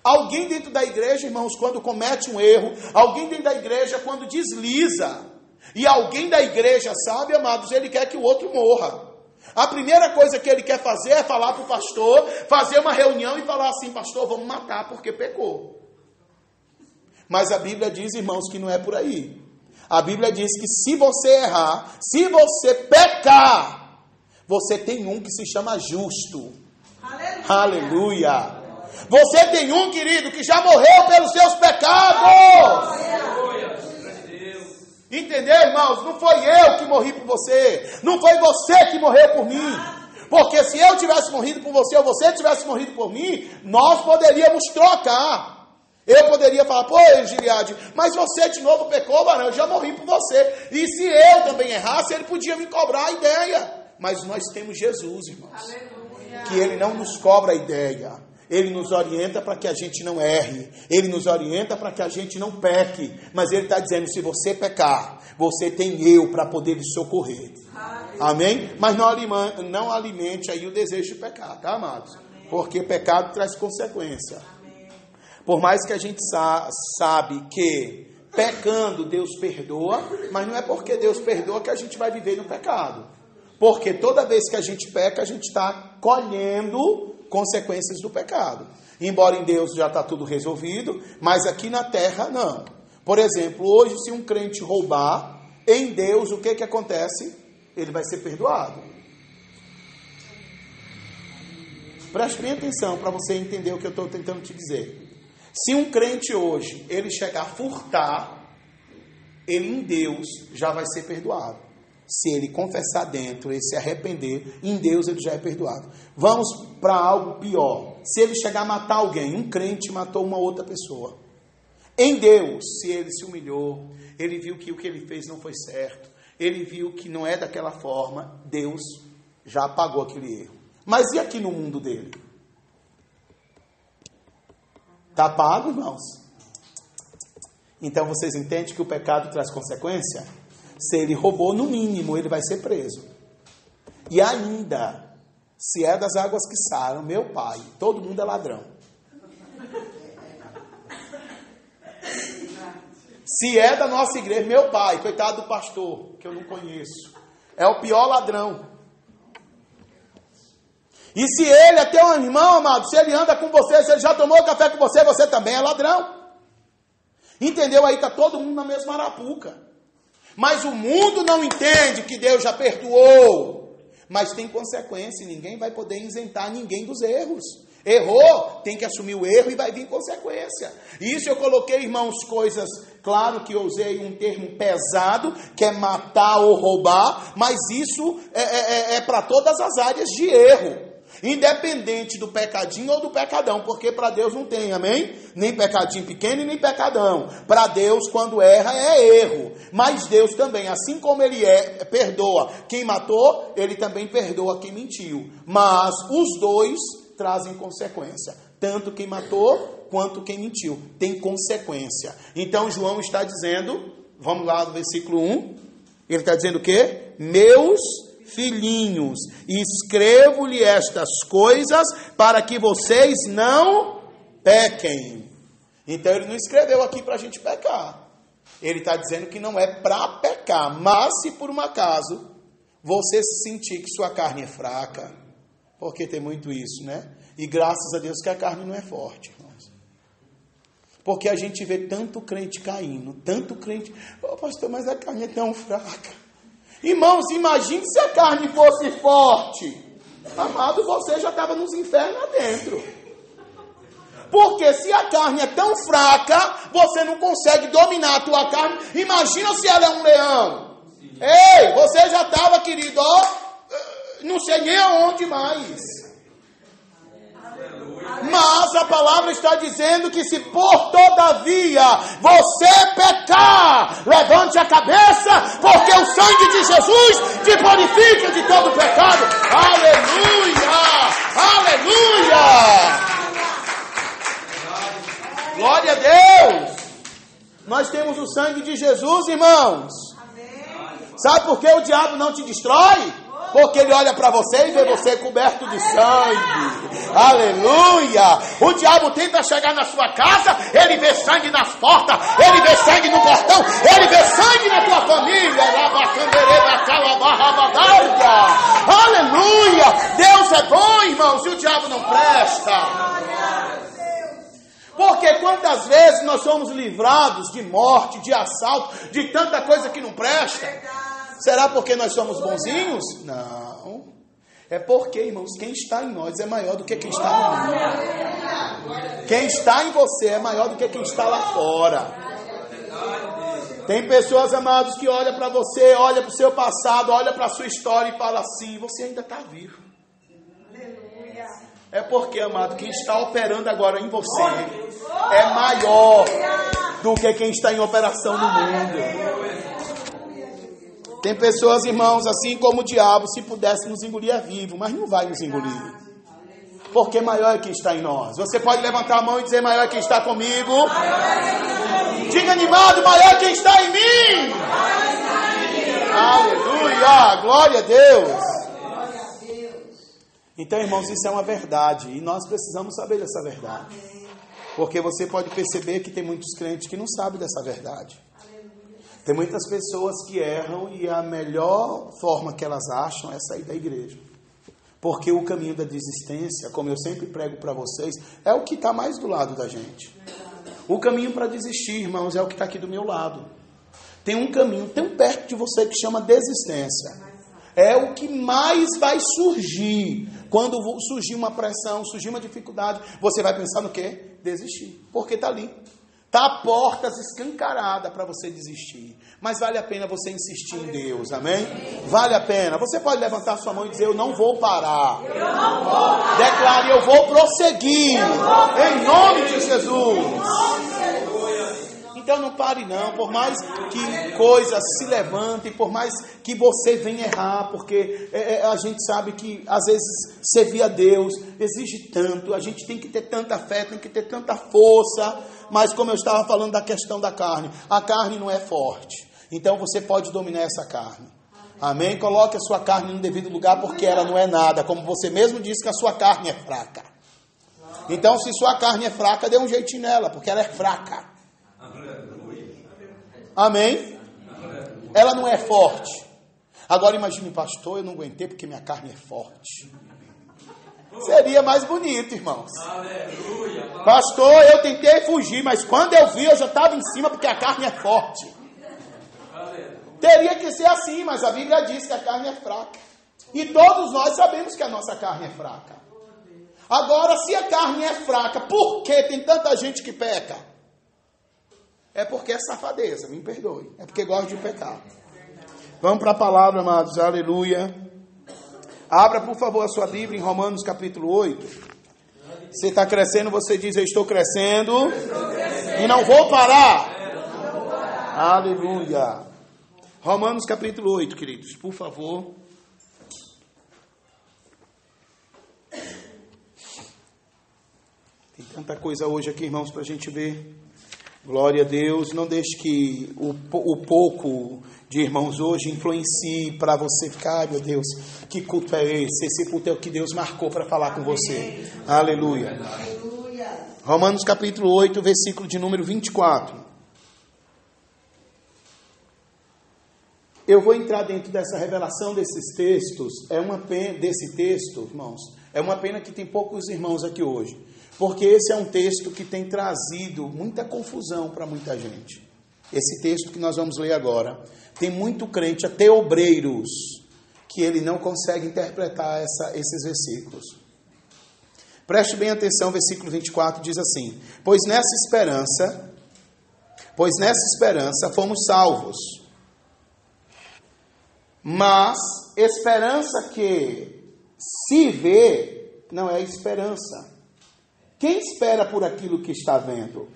Alguém dentro da igreja, irmãos, quando comete um erro, alguém dentro da igreja quando desliza, e alguém da igreja sabe, amados, ele quer que o outro morra. A primeira coisa que ele quer fazer é falar para o pastor, fazer uma reunião e falar assim: pastor, vamos matar porque pecou. Mas a Bíblia diz, irmãos, que não é por aí. A Bíblia diz que se você errar, se você pecar, você tem um que se chama justo. Aleluia! Aleluia. Você tem um, querido, que já morreu pelos seus pecados. Entendeu, irmãos? Não foi eu que morri por você. Não foi você que morreu por mim. Porque se eu tivesse morrido por você ou você tivesse morrido por mim, nós poderíamos trocar. Eu poderia falar: pô, Giliade, mas você de novo pecou, mano, eu já morri por você. E se eu também errasse, ele podia me cobrar a ideia. Mas nós temos Jesus, irmãos. Aleluia. Que ele não nos cobra a ideia. Ele nos orienta para que a gente não erre. Ele nos orienta para que a gente não peque. Mas ele está dizendo: se você pecar, você tem eu para poder lhe socorrer. Amém? Mas não alimente aí o desejo de pecar, tá, amados? Porque pecado traz consequência. Por mais que a gente sabe que pecando Deus perdoa, mas não é porque Deus perdoa que a gente vai viver no pecado. Porque toda vez que a gente peca, a gente está colhendo consequências do pecado. Embora em Deus já está tudo resolvido, mas aqui na terra não. Por exemplo, hoje se um crente roubar, em Deus o que acontece? Ele vai ser perdoado. Preste bem atenção para você entender o que eu estou tentando te dizer. Se um crente hoje, ele chegar a furtar, ele em Deus já vai ser perdoado. Se ele confessar dentro e se arrepender, em Deus ele já é perdoado. Vamos para algo pior. Se ele chegar a matar alguém, um crente matou uma outra pessoa. Em Deus, se ele se humilhou, ele viu que o que ele fez não foi certo, ele viu que não é daquela forma, Deus já apagou aquele erro. Mas e aqui no mundo dele? Está pago, irmãos? Então vocês entendem que o pecado traz consequência? Se ele roubou, no mínimo, ele vai ser preso. E ainda, se é das águas que saram, meu pai, todo mundo é ladrão. Se é da nossa igreja, meu pai, coitado do pastor, que eu não conheço, é o pior ladrão. E se ele é teu irmão, amado, se ele anda com você, se ele já tomou café com você, você também é ladrão. Entendeu? Aí está todo mundo na mesma arapuca. Mas o mundo não entende que Deus já perdoou. Mas tem consequência, ninguém vai poder isentar ninguém dos erros. Errou, tem que assumir o erro e vai vir consequência. Isso eu coloquei, irmãos, coisas, claro que eu usei um termo pesado, que é matar ou roubar, mas isso é para todas as áreas de erro. Independente do pecadinho ou do pecadão, porque para Deus não tem, amém? Nem pecadinho pequeno e nem pecadão. Para Deus, quando erra, é erro. Mas Deus também, assim como Ele perdoa quem matou, Ele também perdoa quem mentiu. Mas os dois trazem consequência. Tanto quem matou, quanto quem mentiu. Tem consequência. Então, João está dizendo, vamos lá no versículo 1, ele está dizendo o quê? Meus filhinhos, escrevo-lhe estas coisas para que vocês não pequem. Então ele não escreveu aqui para a gente pecar. Ele está dizendo que não é para pecar, mas se por um acaso você sentir que sua carne é fraca, porque tem muito isso, né? E graças a Deus que a carne não é forte, irmãos. Porque a gente vê tanto crente caindo, tanto crente, pastor, mas a carne é tão fraca. Irmãos, imagine se a carne fosse forte. Amado, você já estava nos infernos adentro. Porque se a carne é tão fraca, você não consegue dominar a tua carne. Imagina se ela é um leão. Ei, você já estava, querido, ó, não sei nem aonde mais. Mas a palavra está dizendo que se por todavia você pecar, levante a cabeça, porque o sangue de Jesus te purifica de todo pecado. Aleluia! Aleluia! Glória a Deus! Nós temos o sangue de Jesus, irmãos. Sabe por que o diabo não te destrói? Porque ele olha para você e vê você coberto de sangue. Aleluia! O diabo tenta chegar na sua casa, ele vê sangue nas portas, ele vê sangue no portão, ele vê sangue na tua família. Aleluia! Deus é bom, irmãos, e o diabo não presta. Porque quantas vezes nós somos livrados de morte, de assalto, de tanta coisa que não presta? Será porque nós somos bonzinhos? Não. É porque, irmãos, quem está em nós é maior do que quem está no mundo. Quem está em você é maior do que quem está lá fora. Tem pessoas, amados, que olham para você, olham para o seu passado, olham para a sua história e falam assim: você ainda está vivo. É porque, amado, quem está operando agora em você é maior do que quem está em operação no mundo. Tem pessoas, irmãos, assim como o diabo, se pudesse nos engolir a vivo, mas não vai nos engolir. Porque maior é quem está em nós. Você pode levantar a mão e dizer: maior é quem está comigo. Diga animado: maior é quem está em mim. Aleluia, glória a Deus. Então, irmãos, isso é uma verdade. E nós precisamos saber dessa verdade. Porque você pode perceber que tem muitos crentes que não sabem dessa verdade. Tem muitas pessoas que erram e a melhor forma que elas acham é sair da igreja. Porque o caminho da desistência, como eu sempre prego para vocês, é o que está mais do lado da gente. O caminho para desistir, irmãos, é o que está aqui do meu lado. Tem um caminho tão perto de você que chama desistência. É o que mais vai surgir. Quando surgir uma pressão, surgir uma dificuldade, você vai pensar no quê? Desistir. Porque está ali. Está a portas escancarada para você desistir. Mas vale a pena você insistir em Deus, amém? Vale a pena. Você pode levantar sua mão e dizer: eu não vou parar. Declare: eu vou prosseguir. Em nome de Jesus. Então não pare não, por mais que coisas se levantem, por mais que você venha errar, porque a gente sabe que às vezes servir a Deus exige tanto, a gente tem que ter tanta fé, tem que ter tanta força, mas como eu estava falando da questão da carne, a carne não é forte, então você pode dominar essa carne. Amém? Coloque a sua carne no devido lugar, porque ela não é nada, como você mesmo disse que a sua carne é fraca. Então se sua carne é fraca, dê um jeitinho nela, porque ela é fraca. Amém? Ela não é forte. Agora imagine: pastor, eu não aguentei porque minha carne é forte. Seria mais bonito, irmãos. Pastor, eu tentei fugir, mas quando eu vi, eu já estava em cima porque a carne é forte. Teria que ser assim, mas a Bíblia diz que a carne é fraca. E todos nós sabemos que a nossa carne é fraca. Agora, se a carne é fraca, por que tem tanta gente que peca? É porque é safadeza, me perdoe. É porque gosta de pecar. Vamos para a palavra, amados. Aleluia. Abra, por favor, a sua Bíblia em Romanos capítulo 8. Você está crescendo, você diz: eu estou crescendo. E não vou parar. Aleluia. Romanos capítulo 8, queridos, por favor. Tem tanta coisa hoje aqui, irmãos, para a gente ver. Glória a Deus. Não deixe que o pouco de irmãos hoje influencie para você ficar: ai meu Deus, que culto é esse? Esse culto é o que Deus marcou para falar com você. Aleluia. Romanos capítulo 8, versículo de número 24. Eu vou entrar dentro dessa revelação desses textos. É uma pena, desse texto, irmãos, é uma pena que tem poucos irmãos aqui hoje. Porque esse é um texto que tem trazido muita confusão para muita gente. Esse texto que nós vamos ler agora, tem muito crente, até obreiros, que ele não consegue interpretar esses versículos. Preste bem atenção, versículo 24 diz assim: Pois nessa esperança fomos salvos. Mas esperança que se vê não é esperança. Quem espera por aquilo que está vendo?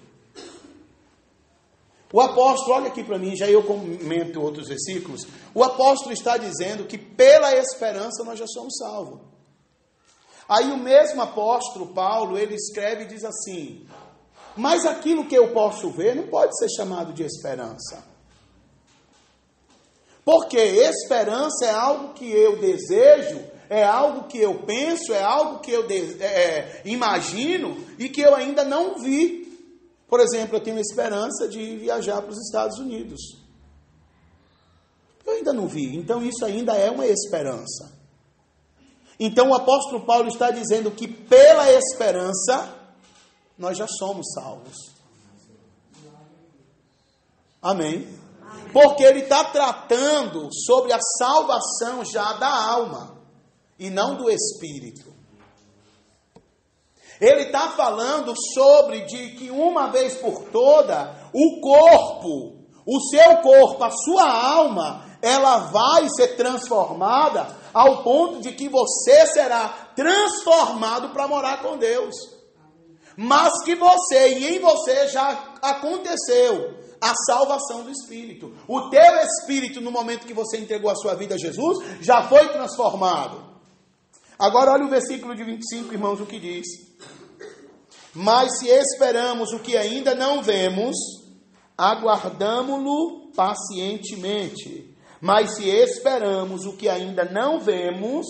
O apóstolo, olha aqui para mim, já eu comento outros versículos. O apóstolo está dizendo que pela esperança nós já somos salvos. Aí o mesmo apóstolo Paulo, ele escreve e diz assim: mas aquilo que eu posso ver não pode ser chamado de esperança. Porque esperança é algo que eu desejo, é algo que eu penso, é algo que eu imagino e que eu ainda não vi. Por exemplo, eu tenho esperança de viajar para os Estados Unidos. Eu ainda não vi, então isso ainda é uma esperança. Então o apóstolo Paulo está dizendo que pela esperança nós já somos salvos. Amém? Porque ele está tratando sobre a salvação já da alma e não do espírito. Ele está falando sobre de que uma vez por toda, o corpo, o seu corpo, a sua alma, ela vai ser transformada ao ponto de que você será transformado para morar com Deus. Mas que você e em você já aconteceu a salvação do Espírito. O teu Espírito, no momento que você entregou a sua vida a Jesus, já foi transformado. Agora olha o versículo de 25, irmãos, o que diz. Mas se esperamos o que ainda não vemos, aguardamo-lo pacientemente. Mas se esperamos o que ainda não vemos,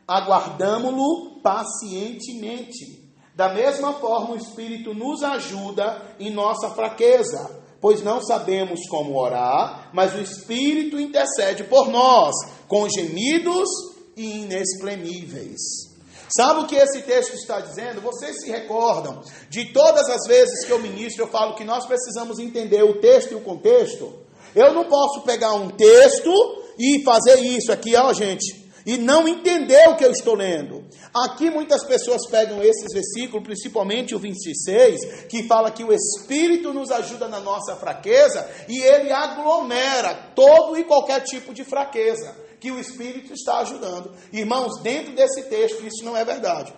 aguardamo-lo pacientemente. Da mesma forma, o Espírito nos ajuda em nossa fraqueza, pois não sabemos como orar, mas o Espírito intercede por nós, com gemidos inexprimíveis. Sabe o que esse texto está dizendo? Vocês se recordam de todas as vezes que eu ministro, eu falo que nós precisamos entender o texto e o contexto. Eu não posso pegar um texto e fazer isso aqui, ó gente, e não entender o que eu estou lendo. Aqui muitas pessoas pegam esses versículos, principalmente o 26, que fala que o Espírito nos ajuda na nossa fraqueza, e ele aglomera todo e qualquer tipo de fraqueza que o Espírito está ajudando. Irmãos, dentro desse texto, isso não é verdade.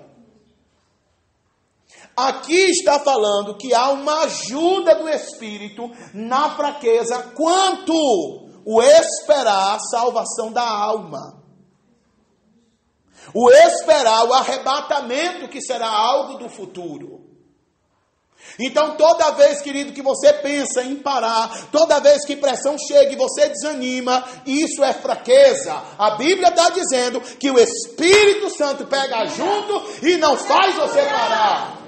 Aqui está falando que há uma ajuda do Espírito na fraqueza, quanto o esperar a salvação da alma. O esperar o arrebatamento que será algo do futuro. Então toda vez, querido, que você pensa em parar, toda vez que pressão chega e você desanima, isso é fraqueza. A Bíblia está dizendo que o Espírito Santo pega junto e não faz você parar.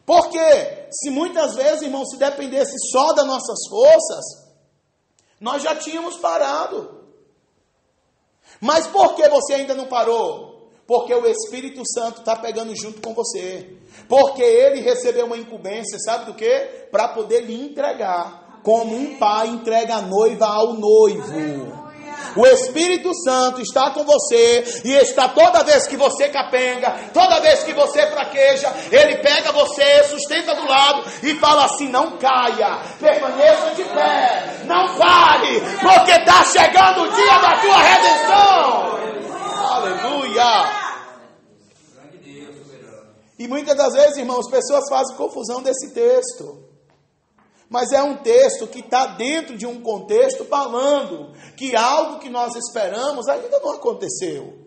Porque se muitas vezes, irmão, se dependesse só das nossas forças, nós já tínhamos parado. Mas por que você ainda não parou? Porque o Espírito Santo está pegando junto com você. Porque ele recebeu uma incumbência, sabe do quê? Para poder lhe entregar, como um pai entrega a noiva ao noivo. O Espírito Santo está com você e está toda vez que você capenga, toda vez que você fraqueja, ele pega você, sustenta do lado e fala assim: não caia, permaneça de pé, não pare, porque está chegando o dia da tua redenção. Aleluia! E muitas das vezes, irmãos, pessoas fazem confusão desse texto. Mas é um texto que está dentro de um contexto falando que algo que nós esperamos ainda não aconteceu.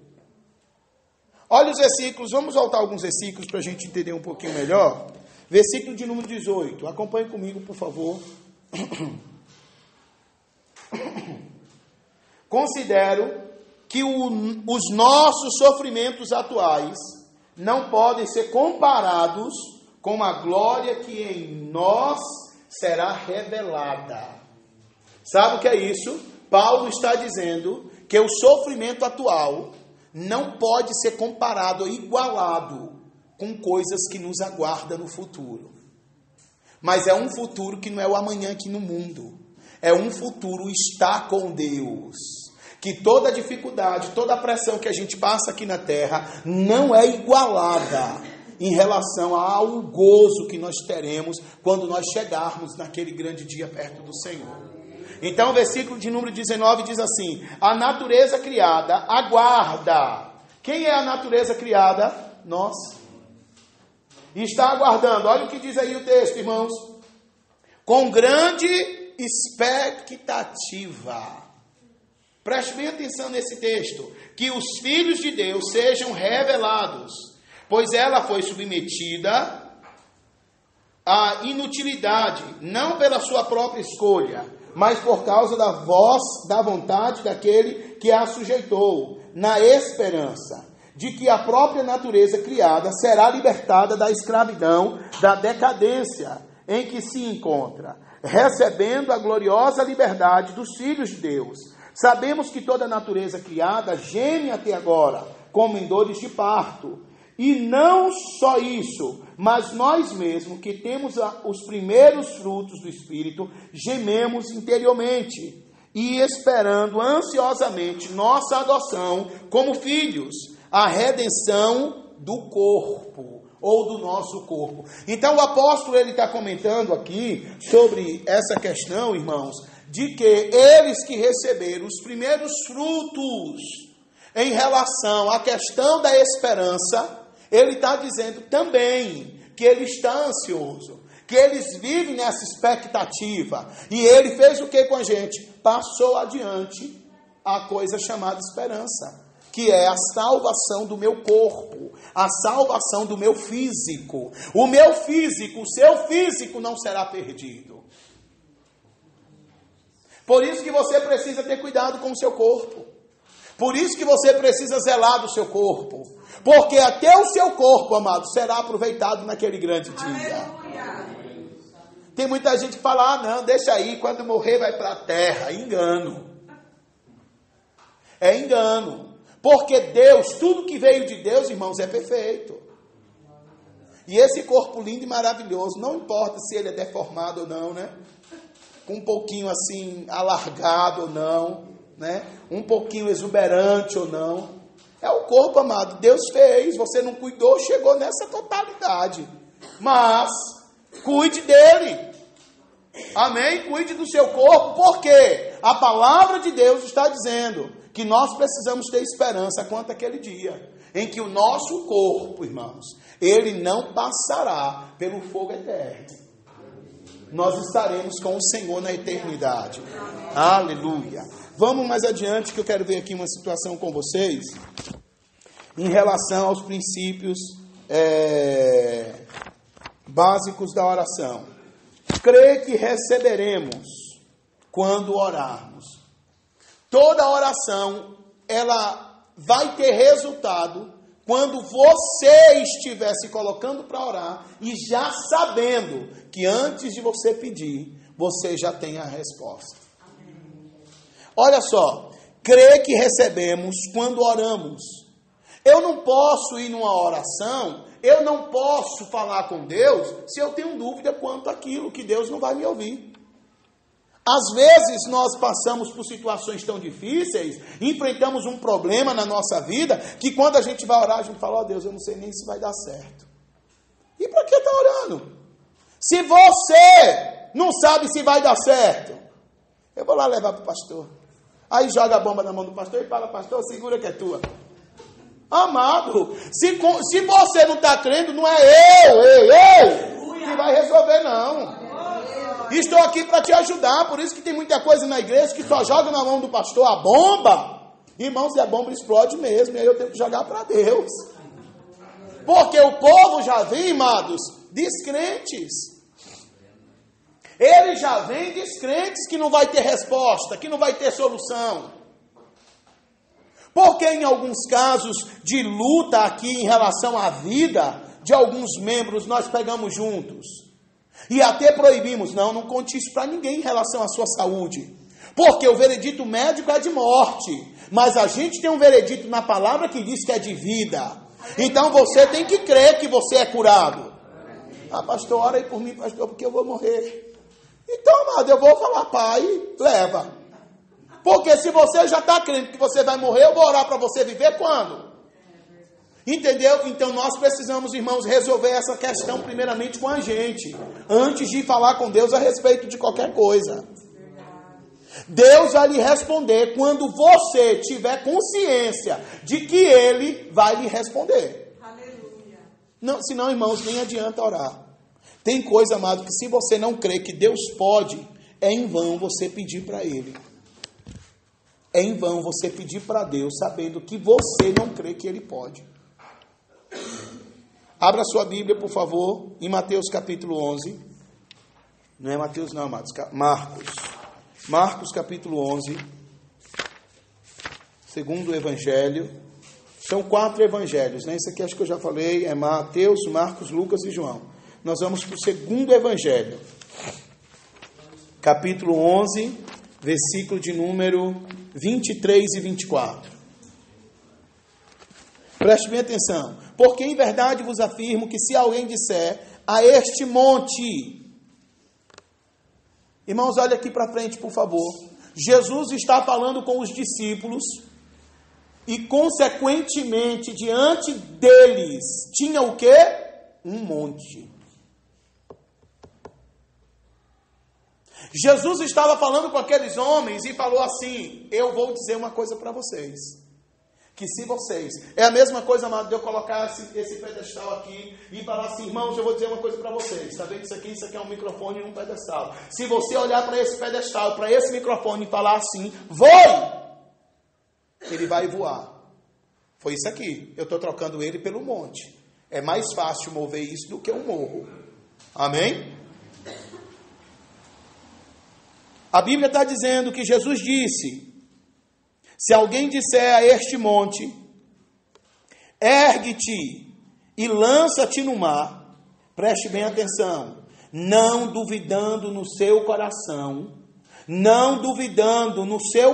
Olha os versículos, vamos voltar alguns versículos para a gente entender um pouquinho melhor. Versículo de número 18, acompanhe comigo, por favor. Considero que os nossos sofrimentos atuais não podem ser comparados com a glória que em nós será revelada. Sabe o que é isso? Paulo está dizendo que o sofrimento atual não pode ser comparado ou igualado com coisas que nos aguardam no futuro. Mas é um futuro que não é o amanhã aqui no mundo. É um futuro estar com Deus. Que toda dificuldade, toda pressão que a gente passa aqui na terra não é igualada em relação ao gozo que nós teremos quando nós chegarmos naquele grande dia perto do Senhor. Então o versículo de número 19 diz assim: a natureza criada aguarda. Quem é a natureza criada? Nós. E está aguardando, olha o que diz aí o texto, irmãos. Com grande expectativa. Preste bem atenção nesse texto. Que os filhos de Deus sejam revelados. Pois ela foi submetida a inutilidade, não pela sua própria escolha, mas por causa da vontade daquele que a sujeitou, na esperança de que a própria natureza criada será libertada da escravidão, da decadência em que se encontra, recebendo a gloriosa liberdade dos filhos de Deus. Sabemos que toda a natureza criada geme até agora, como em dores de parto. E não só isso, mas nós mesmos, que temos os primeiros frutos do Espírito, gememos interiormente e esperando ansiosamente nossa adoção como filhos, a redenção do corpo, ou do nosso corpo. Então o apóstolo, ele está comentando aqui sobre essa questão, irmãos, de que eles que receberam os primeiros frutos em relação à questão da esperança, ele está dizendo também que ele está ansioso, que eles vivem nessa expectativa. E ele fez o que com a gente? Passou adiante a coisa chamada esperança, que é a salvação do meu corpo, a salvação do meu físico. O meu físico, o seu físico não será perdido. Por isso que você precisa ter cuidado com o seu corpo. Por isso que você precisa zelar do seu corpo. Porque até o seu corpo, amado, será aproveitado naquele grande dia. Tem muita gente que fala, não, deixa aí, quando morrer vai para a terra. Engano. É engano. Porque Deus, tudo que veio de Deus, irmãos, é perfeito. E esse corpo lindo e maravilhoso, não importa se ele é deformado ou não, né? Com um pouquinho assim, alargado ou não, né? Um pouquinho exuberante ou não. É o corpo, amado, Deus fez, você não cuidou, chegou nessa totalidade. Mas, cuide dele. Amém? Cuide do seu corpo, porque a palavra de Deus está dizendo que nós precisamos ter esperança quanto àquele dia, em que o nosso corpo, irmãos, ele não passará pelo fogo eterno. Nós estaremos com o Senhor na eternidade. Aleluia. Vamos mais adiante, que eu quero ver aqui uma situação com vocês, em relação aos princípios básicos da oração. Crê que receberemos quando orarmos. Toda oração, ela vai ter resultado quando você estiver se colocando para orar e já sabendo que antes de você pedir, você já tem a resposta. Olha só, crê que recebemos quando oramos. Eu não posso ir numa oração, eu não posso falar com Deus se eu tenho dúvida quanto àquilo, que Deus não vai me ouvir. Às vezes nós passamos por situações tão difíceis, enfrentamos um problema na nossa vida, que quando a gente vai orar, a gente fala, ó Deus, eu não sei nem se vai dar certo. E para que está orando? Se você não sabe se vai dar certo, eu vou lá levar para o pastor. Aí joga a bomba na mão do pastor e fala, pastor, segura que é tua. Amado, se você não está crendo, não é eu que vai resolver, não. Estou aqui para te ajudar, por isso que tem muita coisa na igreja que só joga na mão do pastor a bomba. Irmãos, e a bomba explode mesmo, e aí eu tenho que jogar para Deus. Porque o povo já vem, amados, descrentes. Eles já vêm descrentes que não vai ter resposta, que não vai ter solução. Porque em alguns casos de luta aqui em relação à vida de alguns membros, nós pegamos juntos. E até proibimos, não conte isso para ninguém em relação à sua saúde. Porque o veredito médico é de morte. Mas a gente tem um veredito na palavra que diz que é de vida. Então você tem que crer que você é curado. Ah, pastor, ora aí por mim, pastor, porque eu vou morrer. Então, amado, eu vou falar, pai, leva. Porque se você já está crendo que você vai morrer, eu vou orar para você viver quando? Entendeu? Então nós precisamos, irmãos, resolver essa questão primeiramente com a gente, antes de falar com Deus a respeito de qualquer coisa. Deus vai lhe responder quando você tiver consciência de que Ele vai lhe responder. Aleluia. Não, senão, irmãos, nem adianta orar. Tem coisa, amado, que se você não crê que Deus pode, é em vão você pedir para Ele. É em vão você pedir para Deus, sabendo que você não crê que Ele pode. Abra sua Bíblia, por favor, em Mateus capítulo 11. Não é Mateus não, amados. Marcos. Marcos capítulo 11. Segundo o Evangelho. São 4 evangelhos, né? Isso aqui acho que eu já falei. É Mateus, Marcos, Lucas e João. Nós vamos para o segundo Evangelho. Capítulo 11, versículo de número 23 e 24. Preste bem atenção. Porque em verdade vos afirmo que se alguém disser a este monte... Irmãos, olha aqui para frente, por favor. Jesus está falando com os discípulos e, consequentemente, diante deles, tinha o quê? Um monte. Jesus estava falando com aqueles homens e falou assim: eu vou dizer uma coisa para vocês. Que se vocês... É a mesma coisa, amado, de eu colocar esse pedestal aqui e falar assim: irmãos, eu vou dizer uma coisa para vocês. Está vendo isso aqui? Isso aqui é um microfone e um pedestal. Se você olhar para esse pedestal, para esse microfone e falar assim: voe! Ele vai voar. Foi isso aqui. Eu estou trocando ele pelo monte. É mais fácil mover isso do que um morro. Amém? A Bíblia está dizendo que Jesus disse: se alguém disser a este monte, ergue-te e lança-te no mar, preste bem atenção, não duvidando no seu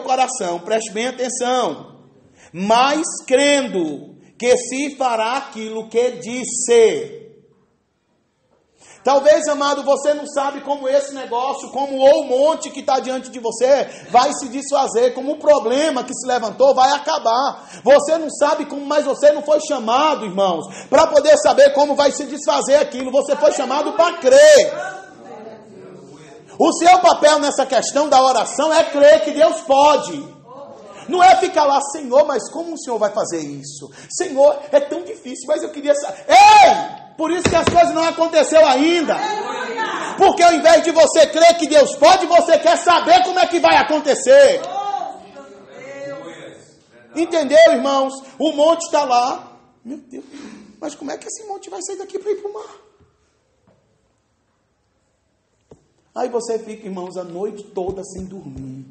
coração, preste bem atenção, mas crendo que se fará aquilo que disse. Talvez, amado, você não sabe como esse negócio, como o monte que está diante de você vai se desfazer, como o problema que se levantou vai acabar. Você não sabe como, mas você não foi chamado, irmãos, para poder saber como vai se desfazer aquilo. Você foi chamado para crer. O seu papel nessa questão da oração é crer que Deus pode. Não é ficar lá: Senhor, mas como o Senhor vai fazer isso? Senhor, é tão difícil, mas eu queria saber. Ei! Por isso que as coisas não aconteceram ainda. Porque ao invés de você crer que Deus pode, você quer saber como é que vai acontecer. Entendeu, irmãos? O monte está lá. Meu Deus, mas como é que esse monte vai sair daqui para ir para o mar? Aí você fica, irmãos, a noite toda sem dormir.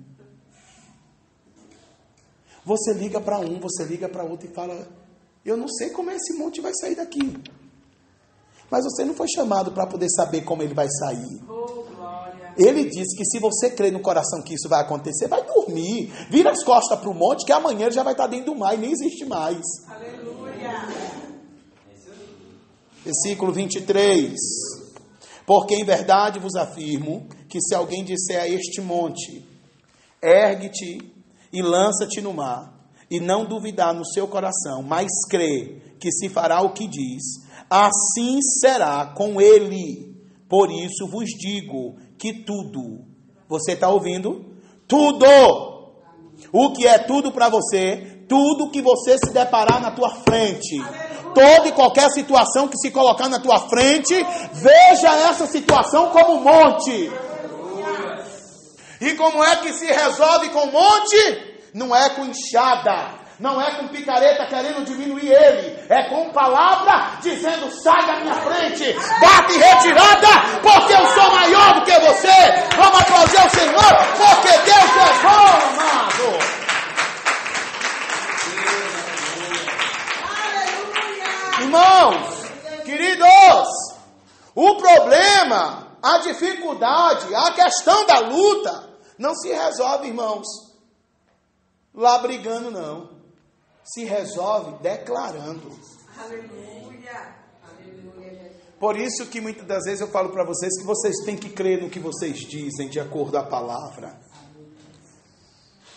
Você liga para um, você liga para outro e fala: eu não sei como esse monte vai sair daqui. Mas você não foi chamado para poder saber como ele vai sair. Ele disse que se você crer no coração que isso vai acontecer, vai dormir. Vira as costas para o monte, que amanhã ele já vai estar dentro do mar e nem existe mais. Aleluia. Versículo 23. Porque em verdade vos afirmo que se alguém disser a este monte, ergue-te e lança-te no mar, e não duvidar no seu coração, mas crê que se fará o que diz, assim será com ele. Por isso vos digo que tudo, você está ouvindo? Tudo, o que é tudo para você? Tudo que você se deparar na tua frente, toda e qualquer situação que se colocar na tua frente, veja essa situação como um monte. E como é que se resolve com monte? Não é com enxada, não é com picareta querendo diminuir ele, é com palavra dizendo: sai da minha frente, bate em retirada, porque eu sou maior do que você. Vamos aplaudir o Senhor, porque Deus é bom, amado. Irmãos, queridos, o problema, a dificuldade, a questão da luta não se resolve, irmãos, lá brigando, não. Se resolve declarando. Aleluia. Por isso que muitas das vezes eu falo para vocês que vocês têm que crer no que vocês dizem de acordo à palavra.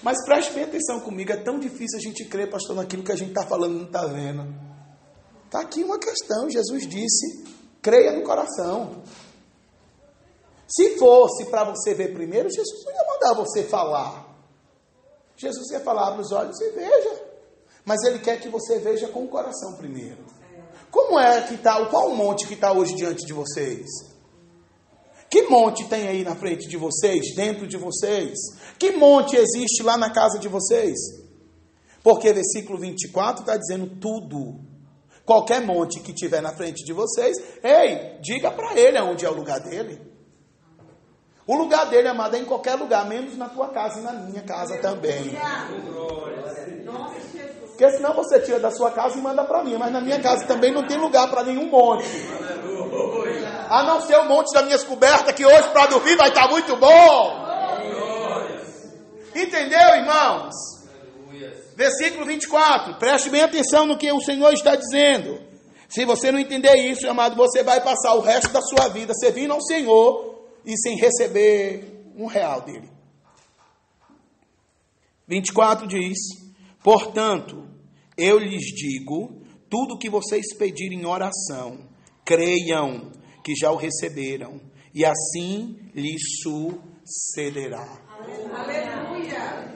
Mas preste bem atenção comigo, é tão difícil a gente crer, pastor, naquilo que a gente está falando e não está vendo. Está aqui uma questão, Jesus disse: creia no coração. Se fosse para você ver primeiro, Jesus não ia mandar você falar. Jesus ia falar: abre os olhos e veja. Mas Ele quer que você veja com o coração primeiro. Como é que está, qual o monte que está hoje diante de vocês? Que monte tem aí na frente de vocês, dentro de vocês? Que monte existe lá na casa de vocês? Porque versículo 24 está dizendo tudo. Qualquer monte que tiver na frente de vocês, ei, diga para ele aonde é o lugar dele. O lugar dele, amado, é em qualquer lugar, menos na tua casa e na minha casa também. Porque senão você tira da sua casa e manda para mim. Mas na minha casa também não tem lugar para nenhum monte. A não ser o monte das minhas cobertas, que hoje para dormir vai estar muito bom. Entendeu, irmãos? Versículo 24. Preste bem atenção no que o Senhor está dizendo. Se você não entender isso, amado, você vai passar o resto da sua vida servindo ao Senhor e sem receber R$1 dele. 24 diz: portanto, eu lhes digo, tudo que vocês pedirem em oração, creiam que já o receberam, e assim lhes sucederá. Aleluia!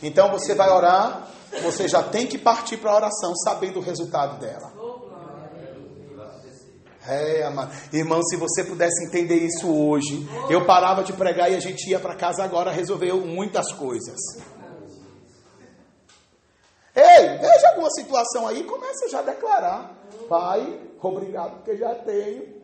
Então você vai orar, você já tem que partir para a oração, sabendo o resultado dela. Amado. Irmão, se você pudesse entender isso hoje, eu parava de pregar e a gente ia para casa agora, resolveu muitas coisas. Ei, veja alguma situação aí, começa já a declarar: Pai, obrigado porque já tenho.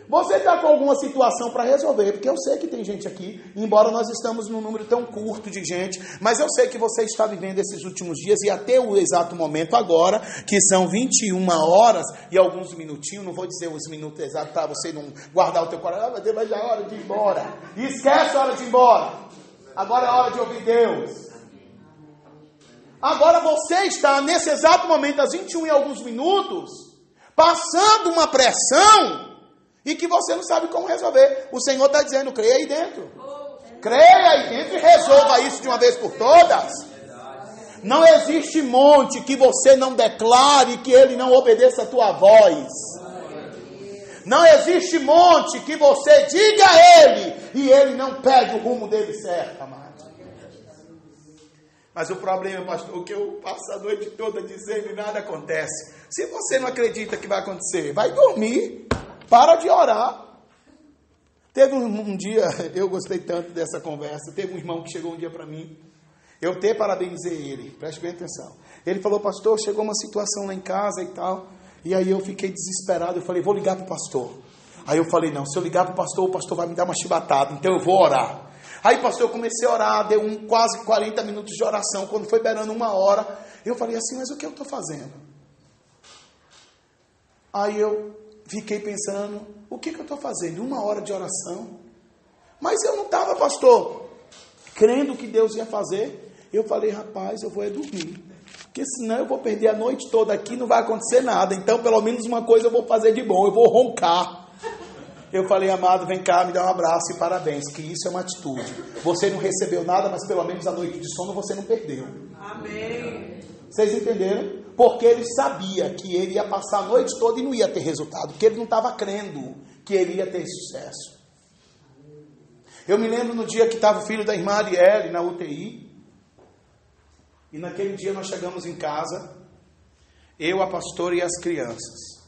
Você está com alguma situação para resolver, porque eu sei que tem gente aqui, embora nós estamos num número tão curto de gente, mas eu sei que você está vivendo esses últimos dias e até o exato momento agora, que são 21 horas e alguns minutinhos, não vou dizer os minutos exatos para você não guardar o teu coração, mas já é hora de ir embora. Esquece a hora de ir embora. Agora é a hora de ouvir Deus. Agora você está, nesse exato momento, às 21 e alguns minutos, passando uma pressão e que você não sabe como resolver. O Senhor está dizendo: creia aí dentro. Creia aí dentro e resolva isso de uma vez por todas. Não existe monte que você não declare que ele não obedeça a tua voz. Não existe monte que você diga a ele e ele não pegue o rumo dele certo, amado. Mas o problema, pastor, que eu passo a noite toda dizendo e nada acontece. Se você não acredita que vai acontecer, vai dormir. Para de orar. Teve um dia, eu gostei tanto dessa conversa, teve um irmão que chegou um dia para mim, eu até parabenizei ele, preste bem atenção. Ele falou: pastor, chegou uma situação lá em casa e tal, e aí eu fiquei desesperado, eu falei: vou ligar para o pastor. Aí eu falei: não, se eu ligar para o pastor vai me dar uma chibatada, então eu vou orar. Aí, pastor, eu comecei a orar, deu quase 40 minutos de oração, quando foi beirando 1 hora, eu falei assim: mas o que eu estou fazendo? Aí eu fiquei pensando: o que eu estou fazendo? 1 hora de oração? Mas eu não estava, pastor, crendo que Deus ia fazer. Eu falei: rapaz, eu vou dormir, porque senão eu vou perder a noite toda aqui, não vai acontecer nada. Então pelo menos uma coisa eu vou fazer de bom, eu vou roncar. Eu falei: amado, vem cá, me dá um abraço e parabéns, que isso é uma atitude. Você não recebeu nada, mas pelo menos a noite de sono você não perdeu. Amém. Vocês entenderam? Porque ele sabia que ele ia passar a noite toda e não ia ter resultado, porque ele não estava crendo que ele ia ter sucesso. Eu me lembro no dia que estava o filho da irmã Arielle na UTI, e naquele dia nós chegamos em casa, eu, a pastora e as crianças.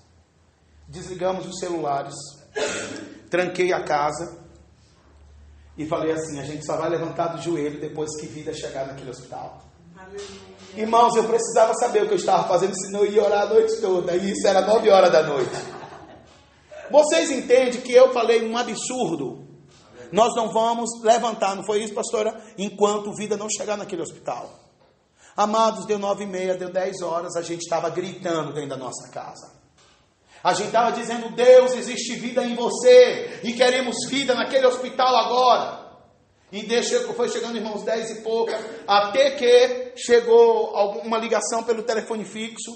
Desligamos os celulares, tranquei a casa e falei assim: a gente só vai levantar do joelho depois que vida chegar naquele hospital. Aleluia. Irmãos, eu precisava saber o que eu estava fazendo, senão eu ia orar a noite toda, e isso era 9 horas da noite. Vocês entendem que eu falei um absurdo? Nós não vamos levantar, não foi isso, pastora? Enquanto vida não chegar naquele hospital. Amados, deu 9h30, deu 10 horas, a gente estava gritando dentro da nossa casa. A gente estava dizendo: Deus, existe vida em você, e queremos vida naquele hospital agora. E foi chegando, irmãos, 10 e pouca, até que chegou uma ligação pelo telefone fixo.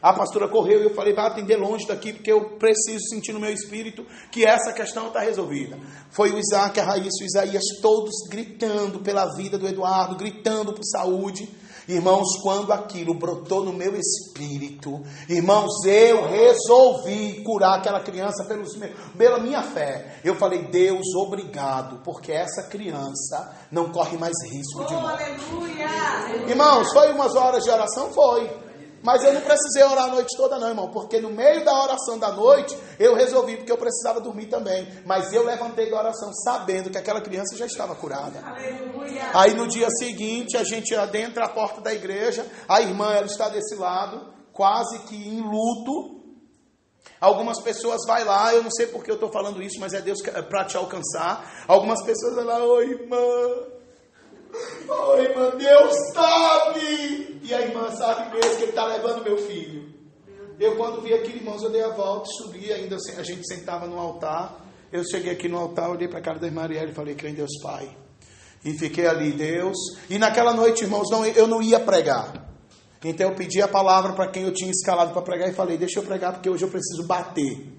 A pastora correu e eu falei: vai atender longe daqui, porque eu preciso sentir no meu espírito que essa questão está resolvida. Foi o Isaac, a Raíssa, o Isaías, todos gritando pela vida do Eduardo, gritando por saúde. Irmãos, quando aquilo brotou no meu espírito, irmãos, eu resolvi curar aquela criança pela minha fé. Eu falei: Deus, obrigado, porque essa criança não corre mais risco de morte. Aleluia! Irmãos, foi umas horas de oração? Foi. Mas eu não precisei orar a noite toda não, irmão, porque no meio da oração da noite, eu resolvi, porque eu precisava dormir também. Mas eu levantei da oração sabendo que aquela criança já estava curada. Aleluia. Aí no dia seguinte, a gente adentra a porta da igreja, a irmã, ela está desse lado, quase que em luto. Algumas pessoas vai lá, eu não sei porque eu estou falando isso, mas é Deus para te alcançar. Algumas pessoas vão lá, oi irmã, Deus sabe. E a irmã sabe mesmo que Ele está levando meu filho. Eu quando vi aquilo, irmãos, eu dei a volta, subi, ainda a gente sentava no altar. Eu cheguei aqui no altar, olhei para a cara da irmã Arielle e falei, crê em Deus Pai. E fiquei ali, Deus. E naquela noite, irmãos, eu não ia pregar. Então eu pedi a palavra para quem eu tinha escalado para pregar e falei, deixa eu pregar porque hoje eu preciso bater.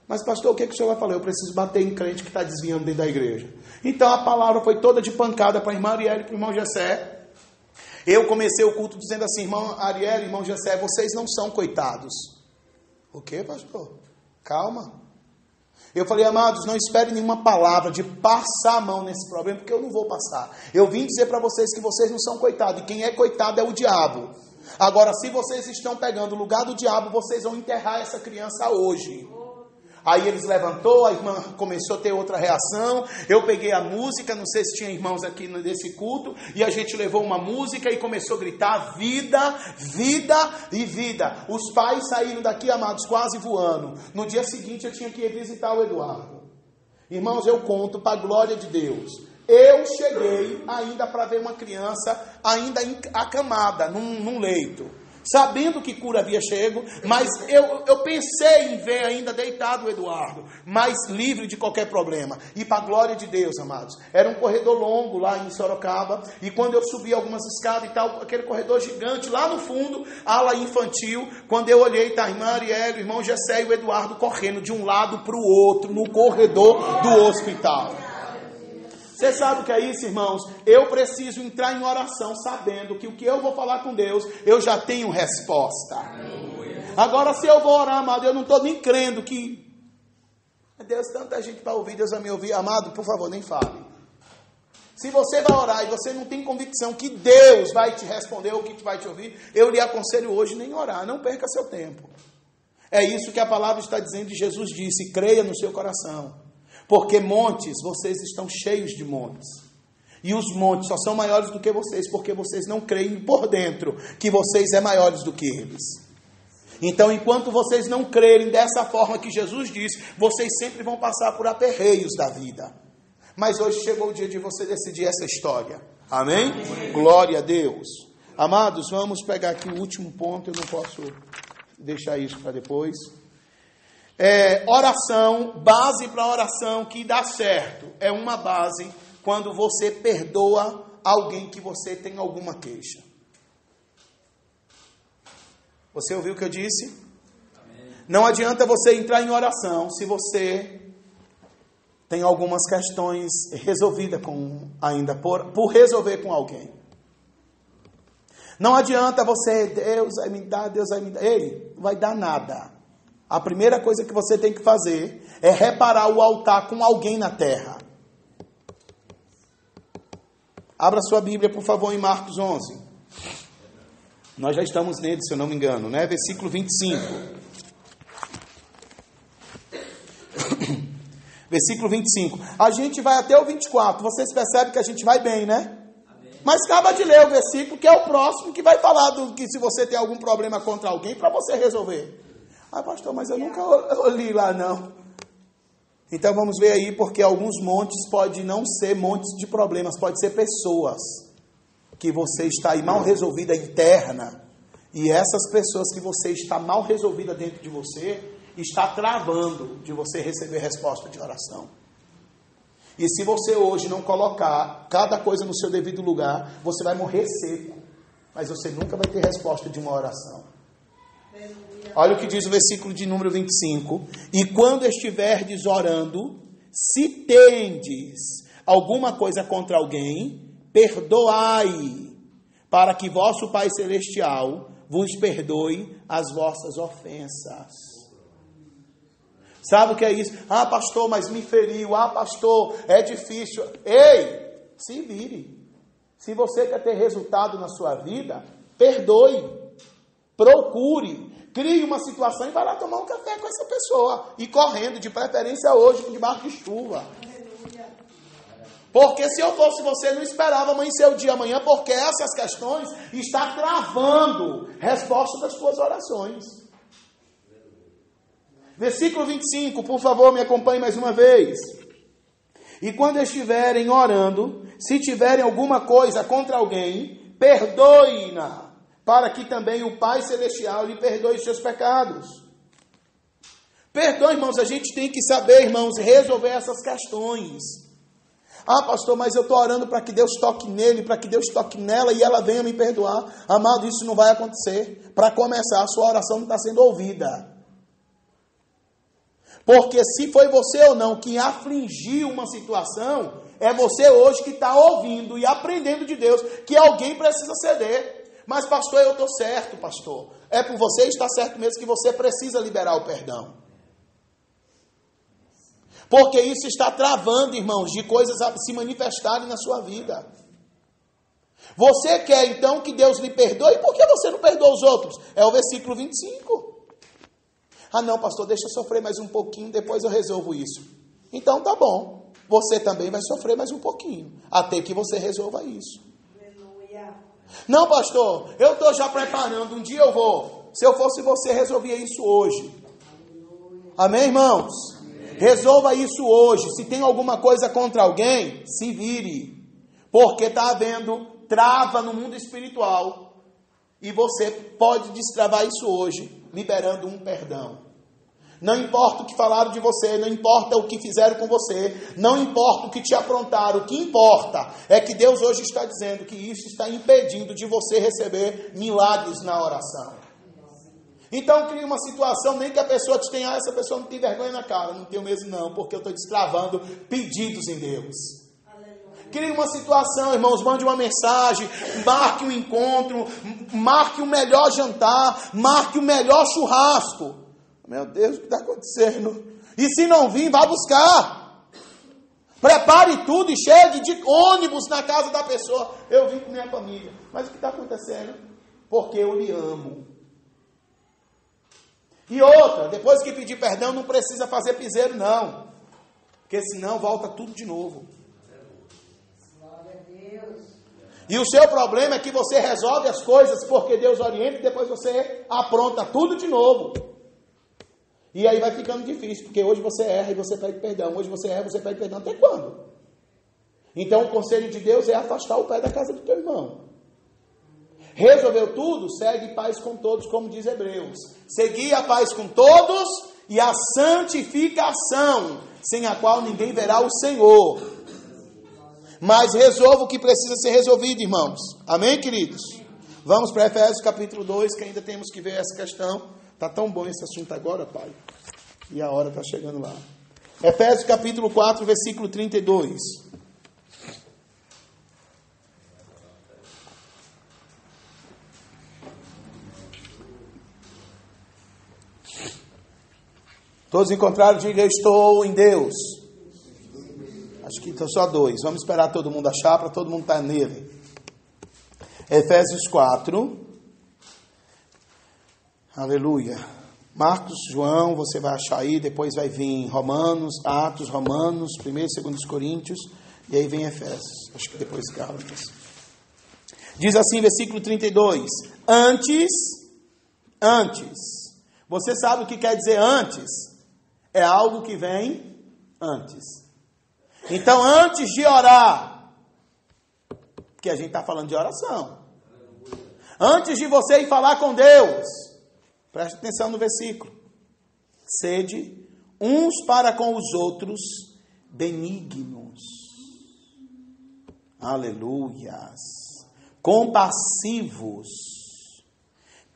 Mas pastor, o que o senhor vai falar? Eu preciso bater em crente que está desviando dentro da igreja. Então a palavra foi toda de pancada para a irmã Arielle e para o irmão Jessé. Eu comecei o culto dizendo assim, irmão Arielle, irmão Jessé, vocês não são coitados. O que, pastor? Calma. Eu falei, amados, não esperem nenhuma palavra de passar a mão nesse problema, porque eu não vou passar. Eu vim dizer para vocês que vocês não são coitados, e quem é coitado é o diabo. Agora, se vocês estão pegando o lugar do diabo, vocês vão enterrar essa criança hoje. Aí eles levantou, a irmã começou a ter outra reação, eu peguei a música, não sei se tinha irmãos aqui nesse culto, e a gente levou uma música e começou a gritar, vida, vida e vida. Os pais saíram daqui, amados, quase voando. No dia seguinte eu tinha que ir visitar o Eduardo. Irmãos, eu conto para a glória de Deus. Eu cheguei ainda para ver uma criança ainda acamada num leito. Sabendo que cura havia chego, mas eu pensei em ver ainda deitado o Eduardo, mas livre de qualquer problema. E para a glória de Deus, amados, era um corredor longo lá em Sorocaba, e quando eu subi algumas escadas e tal, aquele corredor gigante lá no fundo, ala infantil, quando eu olhei, tá a irmã Arielle, o irmão Jessé e o Eduardo correndo de um lado para o outro, no corredor do hospital. Você sabe o que é isso, irmãos? Eu preciso entrar em oração sabendo que o que eu vou falar com Deus, eu já tenho resposta. Agora, se eu vou orar, amado, eu não estou nem crendo que... Deus, tanta gente para ouvir, Deus vai me ouvir. Amado, por favor, nem fale. Se você vai orar e você não tem convicção que Deus vai te responder ou que vai te ouvir, eu lhe aconselho hoje nem orar, não perca seu tempo. É isso que a palavra está dizendo e Jesus disse, creia no seu coração. Porque montes, vocês estão cheios de montes. E os montes só são maiores do que vocês, porque vocês não creem por dentro que vocês é maiores do que eles. Então, enquanto vocês não crerem dessa forma que Jesus disse, vocês sempre vão passar por aperreios da vida. Mas hoje chegou o dia de você decidir essa história. Amém? Amém. Glória a Deus. Amados, vamos pegar aqui o último ponto, eu não posso deixar isso para depois. Oração, base para oração que dá certo. É uma base quando você perdoa alguém que você tem alguma queixa. Você ouviu o que eu disse? Amém. Não adianta você entrar em oração se você tem algumas questões resolvidas ainda por resolver com alguém. Não adianta você, Deus vai me dar. Ei, não vai dar nada. A primeira coisa que você tem que fazer é reparar o altar com alguém na terra. Abra sua Bíblia, por favor, em Marcos 11. Nós já estamos nele, se eu não me engano, né? Versículo 25. Versículo 25. A gente vai até o 24. Vocês percebem que a gente vai bem, né? Amém. Mas acaba de ler o versículo, que é o próximo, que vai falar do que se você tem algum problema contra alguém, para você resolver. Ah, pastor, mas eu nunca li lá, não. Então vamos ver aí, porque alguns montes podem não ser montes de problemas, pode ser pessoas que você está aí mal resolvida interna, e essas pessoas que você está mal resolvida dentro de você, está travando de você receber resposta de oração. E se você hoje não colocar cada coisa no seu devido lugar, você vai morrer seco, mas você nunca vai ter resposta de uma oração. Olha o que diz o versículo de número 25. E quando estiverdes orando, se tendes alguma coisa contra alguém, perdoai, para que vosso Pai Celestial vos perdoe as vossas ofensas. Sabe o que é isso? Ah, pastor, mas me feriu. Ah, pastor, é difícil. Ei, se vire. Se você quer ter resultado na sua vida, perdoe. procure, crie uma situação e vai lá tomar um café com essa pessoa. E correndo, de preferência hoje, debaixo de chuva. Porque se eu fosse você, não esperava amanhecer o dia amanhã, porque essas questões estão travando resposta das suas orações. Versículo 25, por favor, me acompanhe mais uma vez. E quando estiverem orando, se tiverem alguma coisa contra alguém, perdoe-na, para que também o Pai Celestial lhe perdoe os seus pecados. Perdoe, irmãos, a gente tem que saber, irmãos, resolver essas questões. Ah, pastor, mas eu estou orando para que Deus toque nele, para que Deus toque nela e ela venha me perdoar. Amado, isso não vai acontecer. Para começar, a sua oração não está sendo ouvida. Porque se foi você ou não que afligiu uma situação, é você hoje que está ouvindo e aprendendo de Deus que alguém precisa ceder. Mas pastor, eu estou certo, pastor. É por você estar certo mesmo que você precisa liberar o perdão. Porque isso está travando, irmãos, de coisas se manifestarem na sua vida. Você quer então que Deus lhe perdoe? Por que você não perdoa os outros? É o versículo 25. Ah não, pastor, deixa eu sofrer mais um pouquinho, depois eu resolvo isso. Então tá bom, você também vai sofrer mais um pouquinho, até que você resolva isso. Aleluia. Não, pastor, eu estou já preparando, um dia eu vou. Se eu fosse você, resolvia isso hoje. Aleluia. Amém, irmãos? Resolva isso hoje. Se tem alguma coisa contra alguém, se vire. Porque está havendo trava no mundo espiritual. E você pode destravar isso hoje, liberando um perdão. Não importa o que falaram de você, não importa o que fizeram com você, não importa o que te aprontaram, o que importa é que Deus hoje está dizendo que isso está impedindo de você receber milagres na oração. Então cria uma situação, nem que a pessoa te tenha, essa pessoa não tem vergonha na cara, não tenho mesmo não, porque eu estou destravando pedidos em Deus. Cria uma situação, irmãos, mande uma mensagem, marque um encontro, marque o melhor jantar, marque o melhor churrasco. Meu Deus, o que está acontecendo? E se não vir, vá buscar. Prepare tudo e chegue de ônibus na casa da pessoa. Eu vim com minha família. Mas o que está acontecendo? Porque eu lhe amo. E outra, depois que pedir perdão, não precisa fazer piseiro, não. Porque senão volta tudo de novo. E o seu problema é que você resolve as coisas porque Deus orienta e depois você apronta tudo de novo. E aí vai ficando difícil, porque hoje você erra e você pede perdão. Hoje você erra e você pede perdão. Até quando? Então o conselho de Deus é afastar o pé da casa do teu irmão. Resolveu tudo? Segue paz com todos, como diz Hebreus. Segui a paz com todos e a santificação, sem a qual ninguém verá o Senhor. Mas resolva o que precisa ser resolvido, irmãos. Amém, queridos? Vamos para Efésios capítulo 2, que ainda temos que ver essa questão. Está tão bom esse assunto agora, Pai. E a hora está chegando lá. Efésios capítulo 4, versículo 32. Todos encontraram? Diga, eu estou em Deus. Acho que só 2. Vamos esperar todo mundo achar, para todo mundo estar nele. Efésios 4. Aleluia. Marcos, João, você vai achar aí. Depois vai vir Romanos, Atos, Romanos, 1 e 2 Coríntios. E aí vem Efésios. Acho que depois Gálatas. Diz assim, versículo 32. Antes. Você sabe o que quer dizer antes? É algo que vem antes. Então, antes de orar, porque a gente está falando de oração. Antes de você ir falar com Deus, preste atenção no versículo. Sede uns para com os outros benignos. Aleluias. Compassivos.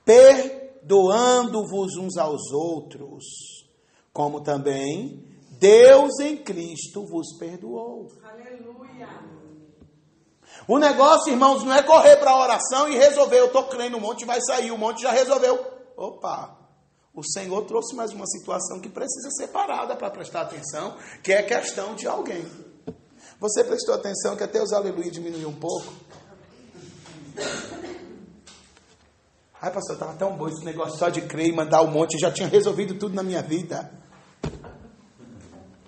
Perdoando-vos uns aos outros, como também Deus em Cristo vos perdoou. Aleluia. O negócio, irmãos, não é correr para a oração e resolver. Eu estou crendo, um monte vai sair, um monte já resolveu. Opa, o Senhor trouxe mais uma situação que precisa ser parada para prestar atenção, que é questão de alguém. Você prestou atenção que até os aleluia diminuiu um pouco? Ai, pastor, estava tão bom esse negócio só de crer e mandar um monte. Eu já tinha resolvido tudo na minha vida.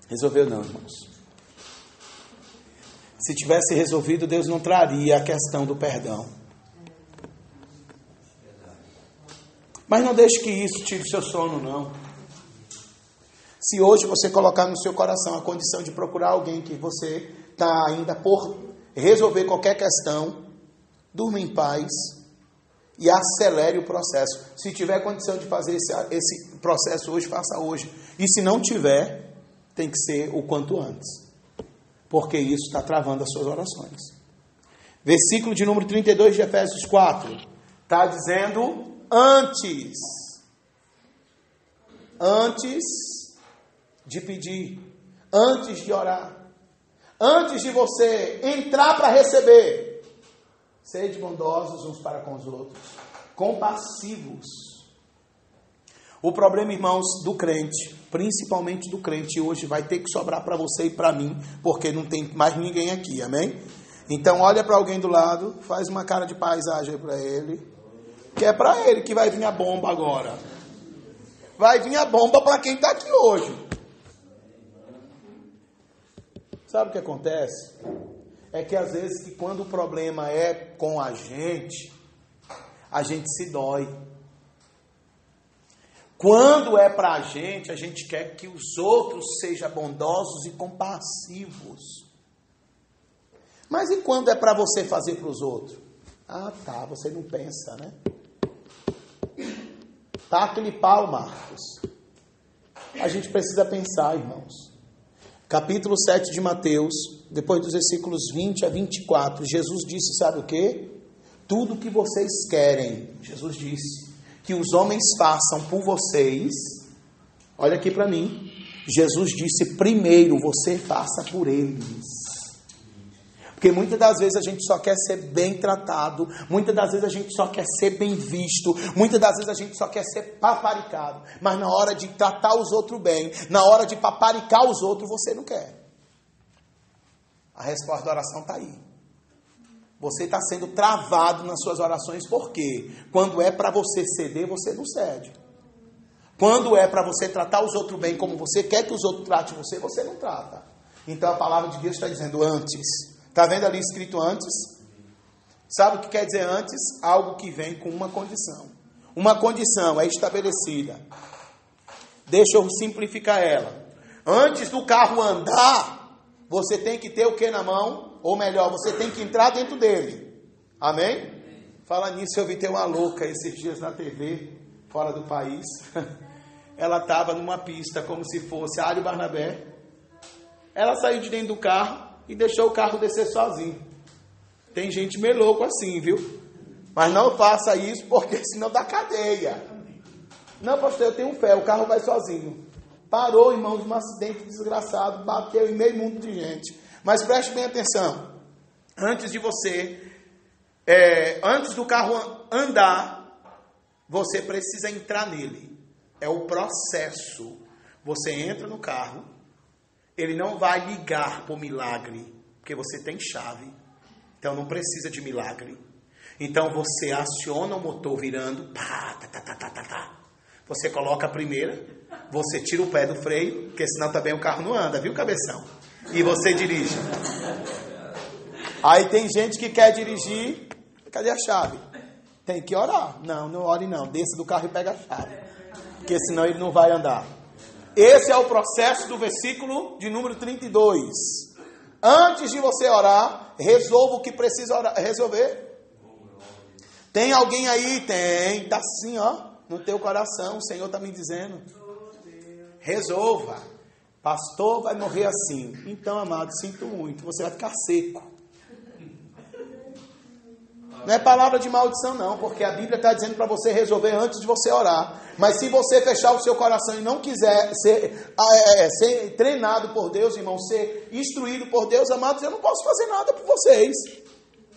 Resolveu não, irmãos. Se tivesse resolvido, Deus não traria a questão do perdão. Mas não deixe que isso tire o seu sono, não. Se hoje você colocar no seu coração a condição de procurar alguém que você está ainda por resolver qualquer questão, durma em paz e acelere o processo. Se tiver condição de fazer esse processo hoje, faça hoje. E se não tiver, tem que ser o quanto antes. Porque isso está travando as suas orações. Versículo de número 32 de Efésios 4. Está dizendo, antes de pedir, antes de orar, antes de você entrar para receber, sede bondosos uns para com os outros, compassivos. O problema, irmãos, do crente, principalmente do crente, hoje vai ter que sobrar para você e para mim, porque não tem mais ninguém aqui, amém? Então olha para alguém do lado, faz uma cara de paisagem para ele, que é para ele que vai vir a bomba agora. Vai vir a bomba para quem está aqui hoje. Sabe o que acontece? É que às vezes que quando o problema é com a gente se dói. Quando é para a gente quer que os outros sejam bondosos e compassivos. Mas e quando é para você fazer para os outros? Ah, tá, você não pensa, né? Tá aquele pau, Marcos. A gente precisa pensar, irmãos. Capítulo 7 de Mateus, depois dos versículos 20 a 24, Jesus disse, sabe o quê? Tudo que vocês querem, Jesus disse, que os homens façam por vocês, olha aqui para mim, Jesus disse, primeiro você faça por eles. Porque muitas das vezes a gente só quer ser bem tratado, muitas das vezes a gente só quer ser bem visto, muitas das vezes a gente só quer ser paparicado, mas na hora de tratar os outros bem, na hora de paparicar os outros, você não quer. A resposta da oração está aí. Você está sendo travado nas suas orações, por quê? Quando é para você ceder, você não cede. Quando é para você tratar os outros bem como você quer que os outros tratem você, você não trata. Então a palavra de Deus está dizendo antes. Está vendo ali escrito antes? Sabe o que quer dizer antes? Algo que vem com uma condição. Uma condição é estabelecida. Deixa eu simplificar ela. Antes do carro andar, você tem que ter o que na mão? Ou melhor, você tem que entrar dentro dele. Amém? Fala nisso, eu vi ter uma louca esses dias na TV, fora do país. Ela estava numa pista como se fosse a Área Barnabé. Ela saiu de dentro do carro e deixou o carro descer sozinho. Tem gente meio louco assim, viu? Mas não faça isso, porque senão dá cadeia. Não, pastor, eu tenho fé, o carro vai sozinho. Parou, irmãos, um acidente desgraçado, bateu em meio mundo de gente. Mas preste bem atenção. Antes de você, antes do carro andar, você precisa entrar nele. É o processo. Você entra no carro, ele não vai ligar por milagre, porque você tem chave. Então não precisa de milagre. Então você aciona o motor virando, pá, tá, tá, tá, tá, tá, tá. Você coloca a primeira, você tira o pé do freio, porque senão também o carro não anda, viu, cabeção? E você dirige. Aí tem gente que quer dirigir, cadê a chave? Tem que orar. Não, não ore não, desça do carro e pega a chave, porque senão ele não vai andar. Esse é o processo do versículo de número 32. Antes de você orar, resolva o que precisa resolver. Tem alguém aí? Tem. Está assim, ó, no teu coração. O Senhor está me dizendo. Resolva. Pastor, vai morrer assim. Então, amado, sinto muito. Você vai ficar seco. Não é palavra de maldição, não. Porque a Bíblia está dizendo para você resolver antes de você orar. Mas se você fechar o seu coração e não quiser ser treinado por Deus, irmão, ser instruído por Deus, amados, eu não posso fazer nada por vocês.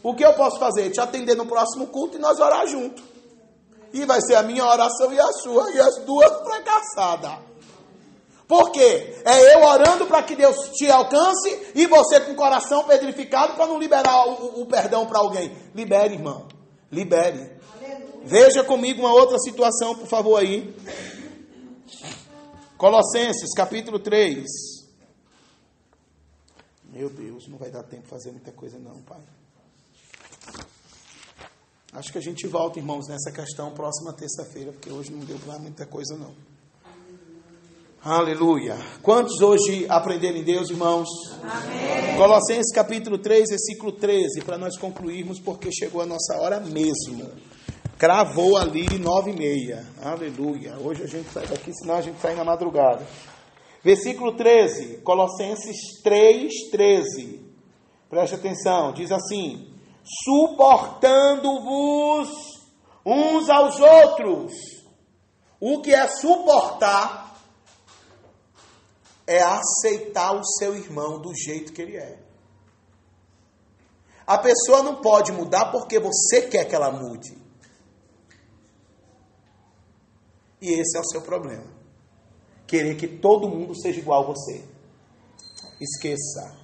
O que eu posso fazer? Te atender no próximo culto e nós orar junto. E vai ser a minha oração e a sua, e as duas fracassadas. Por quê? É eu orando para que Deus te alcance e você com o coração pedrificado para não liberar o perdão para alguém. Libere, irmão. Libere. Veja comigo uma outra situação, por favor, aí. Colossenses, capítulo 3. Meu Deus, não vai dar tempo de fazer muita coisa não, Pai. Acho que a gente volta, irmãos, nessa questão próxima terça-feira, porque hoje não deu para muita coisa não. Aleluia. Quantos hoje aprenderam em Deus, irmãos? Amém. Colossenses capítulo 3, versículo 13, para nós concluirmos, porque chegou a nossa hora mesmo. Cravou ali 9h30. Aleluia. Hoje a gente sai daqui, senão a gente sai na madrugada. Versículo 13, Colossenses 3, 13. Preste atenção, diz assim: suportando-vos uns aos outros. O que é suportar? É aceitar o seu irmão do jeito que ele é. A pessoa não pode mudar porque você quer que ela mude. E esse é o seu problema. Querer que todo mundo seja igual a você. Esqueça.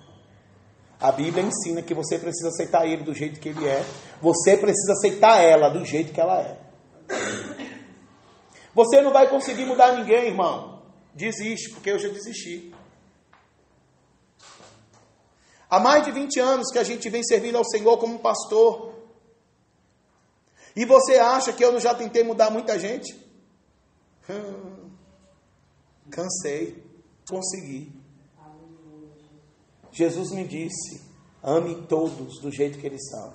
A Bíblia ensina que você precisa aceitar ele do jeito que ele é. Você precisa aceitar ela do jeito que ela é. Você não vai conseguir mudar ninguém, irmão. Desiste, porque eu já desisti. Há mais de 20 anos que a gente vem servindo ao Senhor como pastor. E você acha que eu não já tentei mudar muita gente? Cansei. Consegui. Jesus me disse: ame todos do jeito que eles são.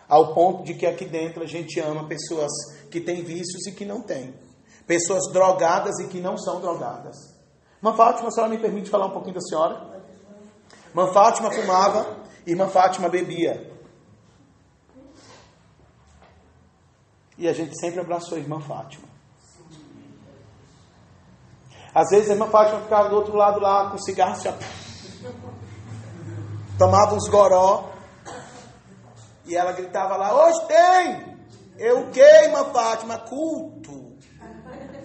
Ao ponto de que aqui dentro a gente ama pessoas que têm vícios e que não têm. Pessoas drogadas e que não são drogadas. Irmã Fátima, a senhora me permite falar um pouquinho da senhora? Irmã Fátima fumava e irmã Fátima bebia. E a gente sempre abraçou a irmã Fátima. Às vezes a irmã Fátima ficava do outro lado lá com cigarro, já tomava uns goró. E ela gritava lá: hoje tem! Eu o quê, irmã Fátima? Culto.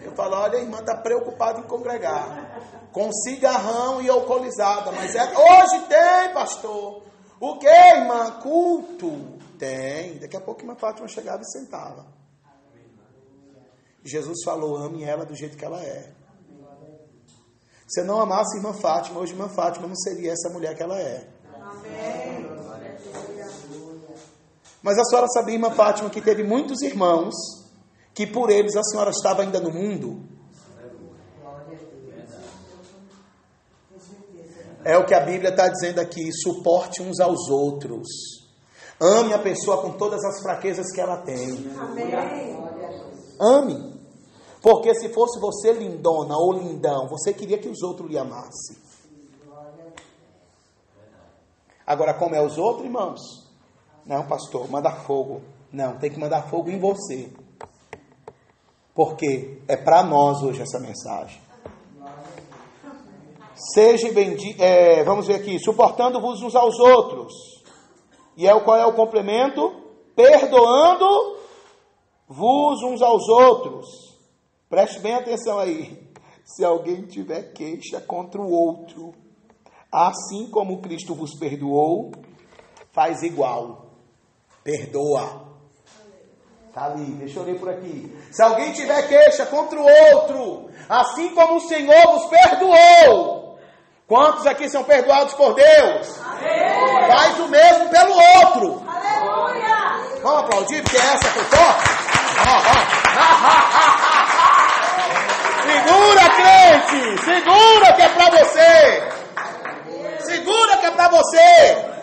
Eu falo: olha, a irmã está preocupada em congregar. Com cigarrão e alcoolizada. Mas hoje tem, pastor. O quê, irmã? Culto. Tem. Daqui a pouco a irmã Fátima chegava e sentava. Jesus falou: ame ela do jeito que ela é. Se não amasse a irmã Fátima, hoje a irmã Fátima não seria essa mulher que ela é. Amém. Mas a senhora sabia, irmã Fátima, que teve muitos irmãos que por eles a senhora estava ainda no mundo? É o que a Bíblia está dizendo aqui: suporte uns aos outros. Ame a pessoa com todas as fraquezas que ela tem. Amém. Ame. Porque se fosse você lindona ou lindão, você queria que os outros lhe amassem. Agora, como é os outros, irmãos? Não, pastor, manda fogo. Não, tem que mandar fogo em você. Porque é para nós hoje essa mensagem. Seja bendito, vamos ver aqui, suportando-vos uns aos outros. E qual é o complemento? Perdoando-vos uns aos outros. Preste bem atenção aí. Se alguém tiver queixa contra o outro, assim como Cristo vos perdoou, faz igual. Perdoa. Está ali, deixa eu ler por aqui. Se alguém tiver queixa contra o outro, assim como o Senhor vos perdoou. Quantos aqui são perdoados por Deus? Amém. Faz o mesmo pelo outro. Aleluia. Vamos aplaudir, porque essa foi forte. Segura, crente. Segura que é para você. Segura que é para você.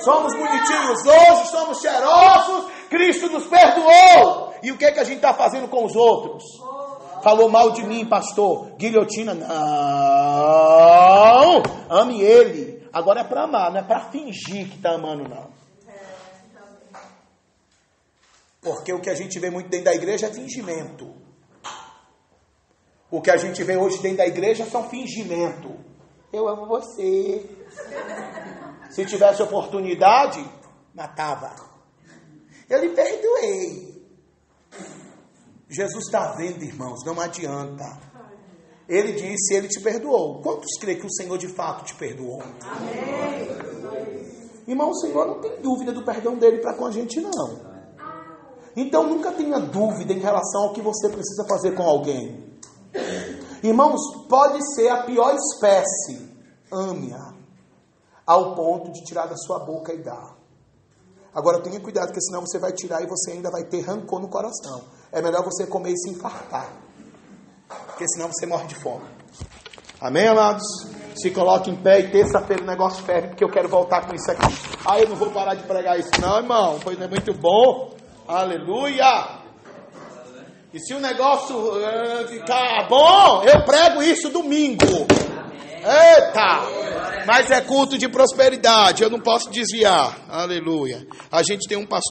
Somos bonitinhos hoje, somos cheirosos. Cristo nos perdoou. E o que a gente está fazendo com os outros? Falou mal de mim, pastor. Guilhotina, não. Ame ele. Agora é para amar, não é para fingir que está amando, não. Porque o que a gente vê muito dentro da igreja é fingimento. O que a gente vê hoje dentro da igreja são fingimento. Eu amo você. Se tivesse oportunidade, matava. Eu lhe perdoei. Jesus está vendo, irmãos, não adianta. Ele disse, ele te perdoou. Quantos creem que o Senhor de fato te perdoou? Amém. Irmão, o Senhor não tem dúvida do perdão dele para com a gente, não. Então nunca tenha dúvida em relação ao que você precisa fazer com alguém. Irmãos, pode ser a pior espécie, ame-a, ao ponto de tirar da sua boca e dar. Agora tenha cuidado, porque senão você vai tirar e você ainda vai ter rancor no coração. É melhor você comer e se infartar, porque senão você morre de fome. Amém, amados? Se coloque em pé e terça-feira o negócio ferve, porque eu quero voltar com isso aqui. Eu não vou parar de pregar isso não, irmão, pois é muito bom. Aleluia! E se o negócio ficar bom, eu prego isso domingo. Eita! Mas é culto de prosperidade, eu não posso desviar. Aleluia! A gente tem um pastor